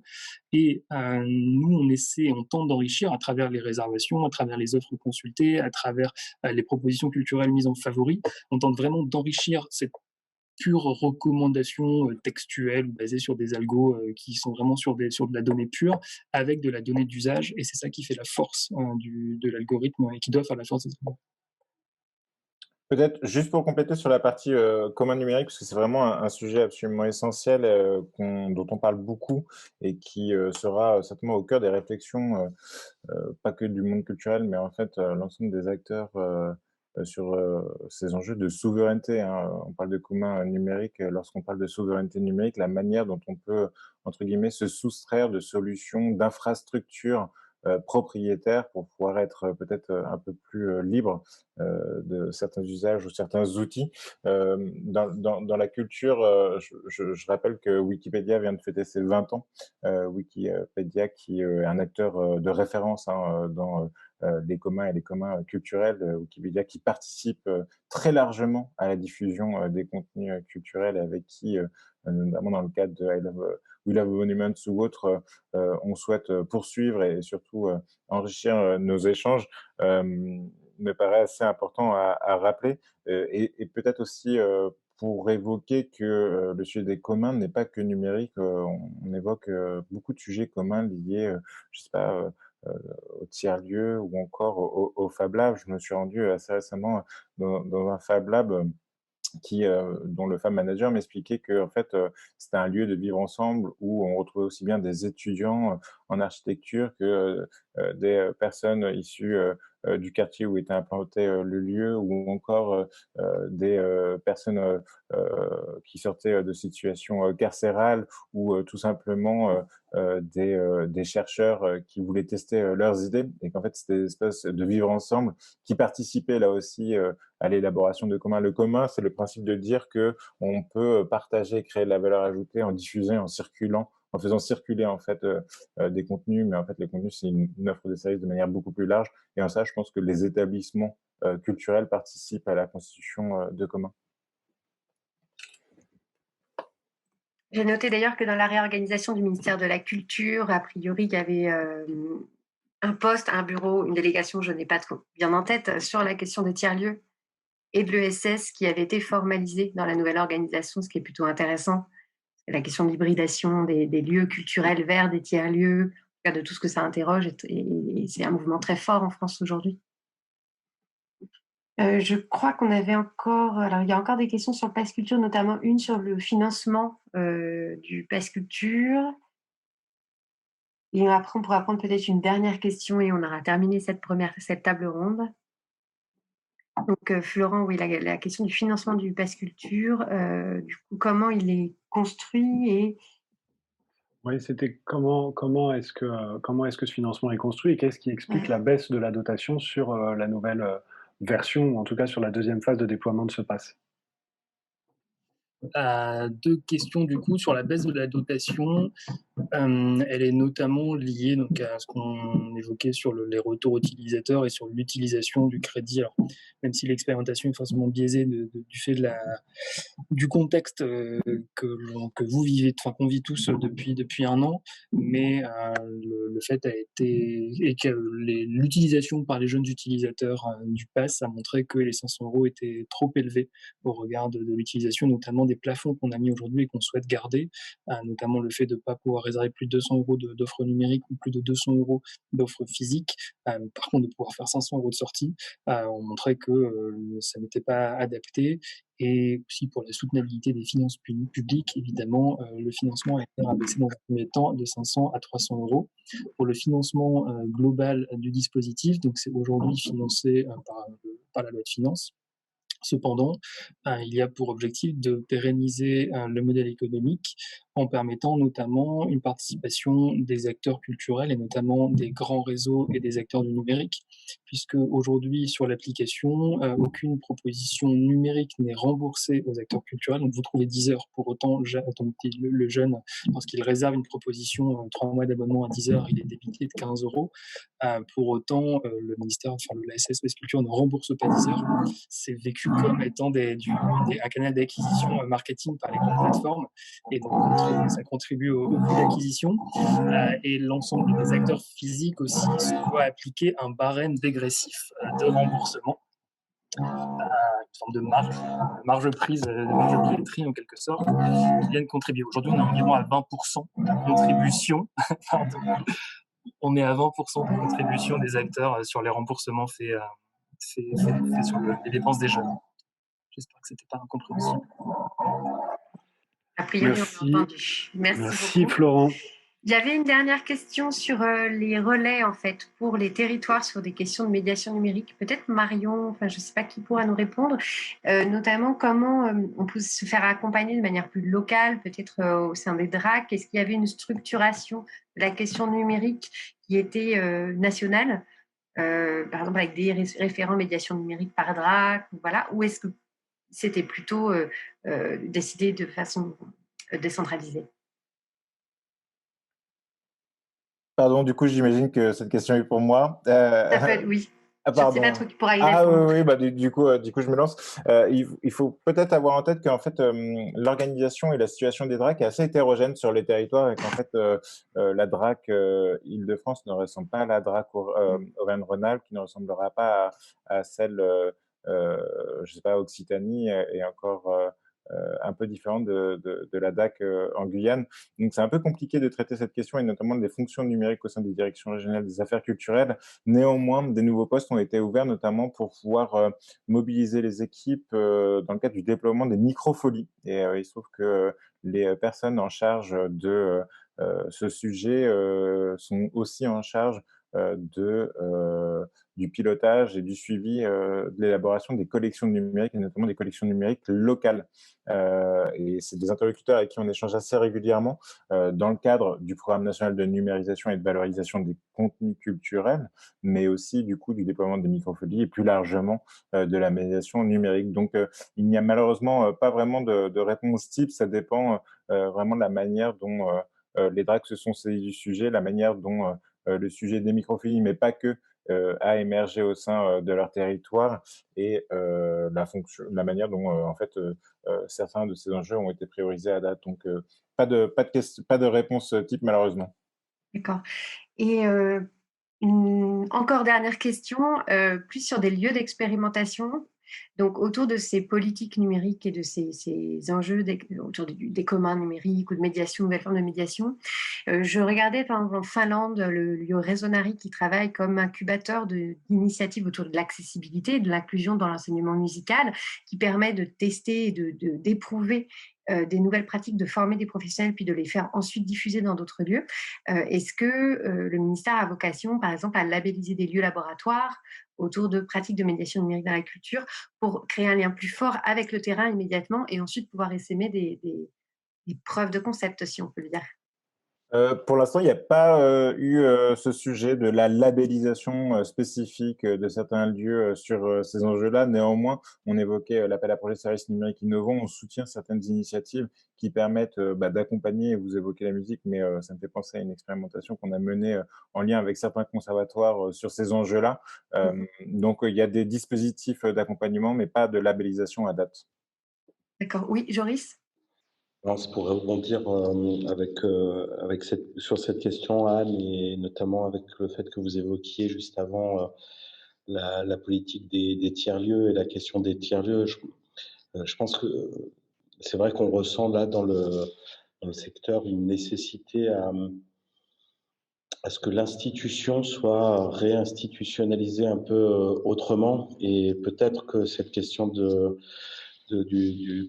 Et nous, on tente d'enrichir à travers les réservations, à travers les offres consultées, à travers les propositions culturelles mises en favori. On tente vraiment d'enrichir cette pure recommandation textuelle ou basée sur des algos qui sont vraiment sur de la donnée pure avec de la donnée d'usage. Et c'est ça qui fait la force de l'algorithme et qui doit faire la force des algorithmes. Peut-être juste pour compléter sur la partie commun numérique, parce que c'est vraiment un sujet absolument essentiel dont on parle beaucoup et qui sera certainement au cœur des réflexions, pas que du monde culturel, mais en fait l'ensemble des acteurs sur ces enjeux de souveraineté, hein. On parle de commun numérique. Lorsqu'on parle de souveraineté numérique, la manière dont on peut, entre guillemets, se soustraire de solutions, d'infrastructures propriétaires pour pouvoir être peut-être un peu plus libre de certains usages ou certains outils. Dans la culture, je rappelle que Wikipédia vient de fêter ses 20 ans. Wikipédia qui est un acteur de référence, hein, dans les communs et les communs culturels. Wikipédia qui participe très largement à la diffusion des contenus culturels et avec qui, notamment dans le cadre de We Love Monuments ou autres, on souhaite poursuivre et surtout enrichir nos échanges, me paraît assez important à rappeler. Et peut-être aussi pour évoquer que le sujet des communs n'est pas que numérique. On évoque beaucoup de sujets communs liés, je sais pas, au tiers-lieu ou encore au Fab Lab. Je me suis rendu assez récemment dans un Fab Lab dont le Fab Manager m'expliquait que en fait, c'était un lieu de vivre ensemble où on retrouvait aussi bien des étudiants en architecture que des personnes issues du quartier où était implanté le lieu, ou encore des personnes qui sortaient de situations carcérales, ou tout simplement des chercheurs qui voulaient tester leurs idées, et qu'en fait c'était des espèces de vivre ensemble qui participaient là aussi à l'élaboration de commun. Le commun, c'est le principe de dire que on peut partager, créer de la valeur ajoutée en diffusant, en circulant, en faisant circuler en fait des contenus, mais en fait les contenus c'est une offre de service de manière beaucoup plus large. Et en ça, je pense que les établissements culturels participent à la constitution de communs. J'ai noté d'ailleurs que dans la réorganisation du ministère de la Culture, a priori, il y avait un poste, un bureau, une délégation, je n'ai pas trop bien en tête, sur la question des tiers-lieux et de l'ESS qui avait été formalisé dans la nouvelle organisation, ce qui est plutôt intéressant. La question de l'hybridation des lieux culturels vers des tiers-lieux, de tout ce que ça interroge, et c'est un mouvement très fort en France aujourd'hui. Je crois qu'on avait encore... Alors, il y a encore des questions sur le Pass Culture, notamment une sur le financement du Pass Culture. Et après, on pourra prendre peut-être une dernière question et on aura terminé cette table ronde. Donc, Florent, oui, la question du financement du Pass Culture, du coup, comment il est construit et... Oui, c'était comment est-ce que ce financement est construit et qu'est-ce qui explique Ouais. la baisse de la dotation sur, la nouvelle, version ou en tout cas sur la deuxième phase de déploiement de ce pass? Deux questions du coup sur la baisse de la dotation. Elle est notamment liée donc, à ce qu'on évoquait sur les retours utilisateurs et sur l'utilisation du crédit. Alors, même si l'expérimentation est forcément biaisée du fait du contexte que vous vivez, enfin qu'on vit tous depuis un an, mais le fait a été et que l'utilisation par les jeunes utilisateurs du pass a montré que les 500 € étaient trop élevés au regard de l'utilisation, notamment des plafonds qu'on a mis aujourd'hui et qu'on souhaite garder, notamment le fait de ne pas pouvoir réserver plus de 200 € d'offres numériques ou plus de 200 € d'offres physiques. Par contre, de pouvoir faire 500 € de sortie, on montrait que ça n'était pas adapté. Et aussi pour la soutenabilité des finances publiques, évidemment, le financement a été rabaissé dans un premier temps de 500 à 300 €. Pour le financement global du dispositif, donc c'est aujourd'hui financé par la loi de finances. Cependant, il y a pour objectif de pérenniser le modèle économique en permettant notamment une participation des acteurs culturels et notamment des grands réseaux et des acteurs du numérique, puisque aujourd'hui sur l'application, aucune proposition numérique n'est remboursée aux acteurs culturels. Donc vous trouvez 10 heures. Pour autant, donc, le jeune, lorsqu'il réserve une proposition 3 mois d'abonnement à 10 heures, il est débité de 15 €. Pour autant, le ministère, enfin la SSP Culture ne rembourse pas 10 heures. C'est vécu comme étant un canal d'acquisition marketing par les grandes plateformes, et donc ça contribue au coût d'acquisition. Et l'ensemble des acteurs physiques aussi se voient appliquer un barème dégressif de remboursement, une forme de marge prise, de marge billetterie en quelque sorte, qui viennent contribuer. Aujourd'hui, on est environ à 20% de contribution. Pardon. On est à 20% de contribution des acteurs sur les remboursements faits sur les dépenses des jeunes. J'espère que c'était pas incompréhensible. A priori, on Merci. a entendu. Merci Beaucoup. Florent. Il y avait une dernière question sur les relais, en fait, pour les territoires sur des questions de médiation numérique. Peut-être Marion, enfin, je ne sais pas qui pourra nous répondre, notamment comment on peut se faire accompagner de manière plus locale, peut-être au sein des DRAC. Est-ce qu'il y avait une structuration de la question numérique qui était nationale, par exemple avec des référents médiation numérique par DRAC, voilà, ou est-ce que c'était plutôt décidé de façon décentralisée? Pardon, du coup, j'imagine que cette question est pour moi. Ça peut être, oui. Ah, Je ne sais pardon. pas trop qui pourra y Ah répondre. oui, oui, bah, du coup, je me lance. Il faut peut-être avoir en tête qu'en fait, l'organisation et la situation des DRAC est assez hétérogène sur les territoires et qu'en fait, la DRAC Île-de-France ne ressemble pas à la DRAC Auvergne-Rhône-Alpes, qui ne ressemblera pas à celle, je sais pas, Occitanie et encore un peu différente de la DAC en Guyane. Donc c'est un peu compliqué de traiter cette question et notamment des fonctions numériques au sein des directions régionales des affaires culturelles. Néanmoins, des nouveaux postes ont été ouverts notamment pour pouvoir mobiliser les équipes dans le cadre du déploiement des microfolies. Et il se trouve que les personnes en charge de ce sujet sont aussi en charge du pilotage et du suivi de l'élaboration des collections numériques et notamment des collections numériques locales. Et c'est des interlocuteurs avec qui on échange assez régulièrement dans le cadre du programme national de numérisation et de valorisation des contenus culturels, mais aussi du coup du déploiement des microfolies et plus largement de la médiation numérique. Donc il n'y a malheureusement pas vraiment de réponse type, ça dépend vraiment de la manière dont les DRAC se sont saisis du sujet, la manière dont le sujet des microfolies, mais pas que, a émergé au sein de leur territoire et la manière dont en fait certains de ces enjeux ont été priorisés à date. Donc pas de réponse type malheureusement. D'accord. Et encore dernière question, plus sur des lieux d'expérimentation. Donc, autour de ces politiques numériques et de ces enjeux autour des communs numériques ou de médiation, nouvelles formes de médiation, je regardais par exemple en Finlande le lieu Resonari qui travaille comme incubateur d'initiatives autour de l'accessibilité et de l'inclusion dans l'enseignement musical, qui permet de tester et d'éprouver des nouvelles pratiques, de former des professionnels, puis de les faire ensuite diffuser dans d'autres lieux. Est-ce que le ministère a vocation, par exemple, à labelliser des lieux laboratoires autour de pratiques de médiation numérique dans la culture pour créer un lien plus fort avec le terrain immédiatement et ensuite pouvoir essaimer des preuves de concept, si on peut le dire? Pour l'instant, il n'y a pas, eu, ce sujet de la labellisation, spécifique, de certains lieux, sur, ces enjeux-là. Néanmoins, on évoquait, l'appel à projets services numériques innovants. On soutient certaines initiatives qui permettent, d'accompagner. Vous évoquez la musique, mais, ça me fait penser à une expérimentation qu'on a menée, en lien avec certains conservatoires, sur ces enjeux-là. Donc, il y a des dispositifs, d'accompagnement, mais pas de labellisation à date. D'accord. Oui, Joris? Non, c'est pour rebondir sur cette question, Anne, et notamment avec le fait que vous évoquiez juste avant la politique des tiers-lieux et la question des tiers-lieux. Je pense que c'est vrai qu'on ressent là dans le secteur une nécessité à ce que l'institution soit réinstitutionnalisée un peu autrement, et peut-être que cette question du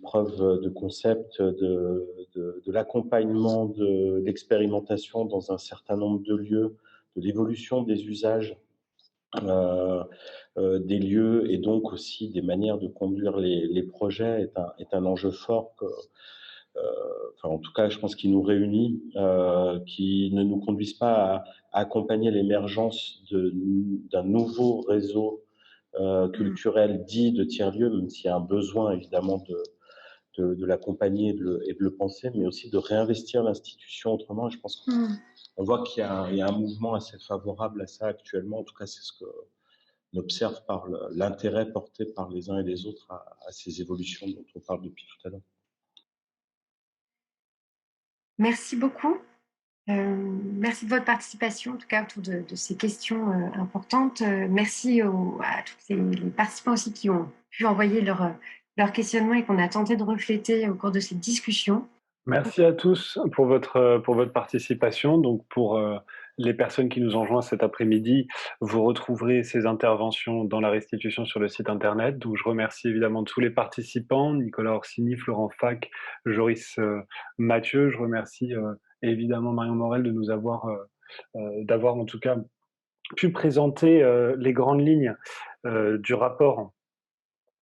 preuve de concept, de l'accompagnement, de l'expérimentation dans un certain nombre de lieux, de l'évolution des usages euh, des lieux, et donc aussi des manières de conduire les projets est un enjeu fort enfin, en tout cas, je pense qu'il nous réunit, qui ne nous conduisent pas à accompagner l'émergence d'un nouveau réseau culturel dit de tiers-lieux, même s'il y a un besoin évidemment de l'accompagner et de le penser, mais aussi de réinvestir l'institution autrement. Et je pense qu'on voit qu'il y a un mouvement assez favorable à ça actuellement. En tout cas, c'est ce qu'on observe par l'intérêt porté par les uns et les autres à ces évolutions dont on parle depuis tout à l'heure. Merci beaucoup. Merci de votre participation, en tout cas autour de ces questions importantes. Merci à tous les participants aussi qui ont pu envoyer leurs questionnements et qu'on a tenté de refléter au cours de cette discussion. Merci à tous pour votre participation. Donc pour les personnes qui nous ont joints cet après-midi, vous retrouverez ces interventions dans la restitution sur le site internet. Donc je remercie évidemment tous les participants, Nicolas Orsini, Florent Fac, Joris Mathieu. Je remercie évidemment Marion Morel de nous d'avoir en tout cas pu présenter les grandes lignes du rapport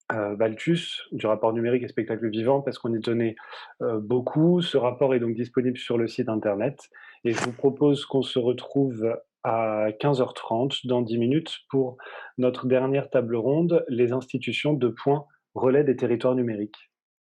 Balthus, du rapport numérique et spectacle vivant, parce qu'on y tenait beaucoup. Ce rapport est donc disponible sur le site internet et je vous propose qu'on se retrouve à 15h30 dans 10 minutes pour notre dernière table ronde, les institutions de points relais des territoires numériques.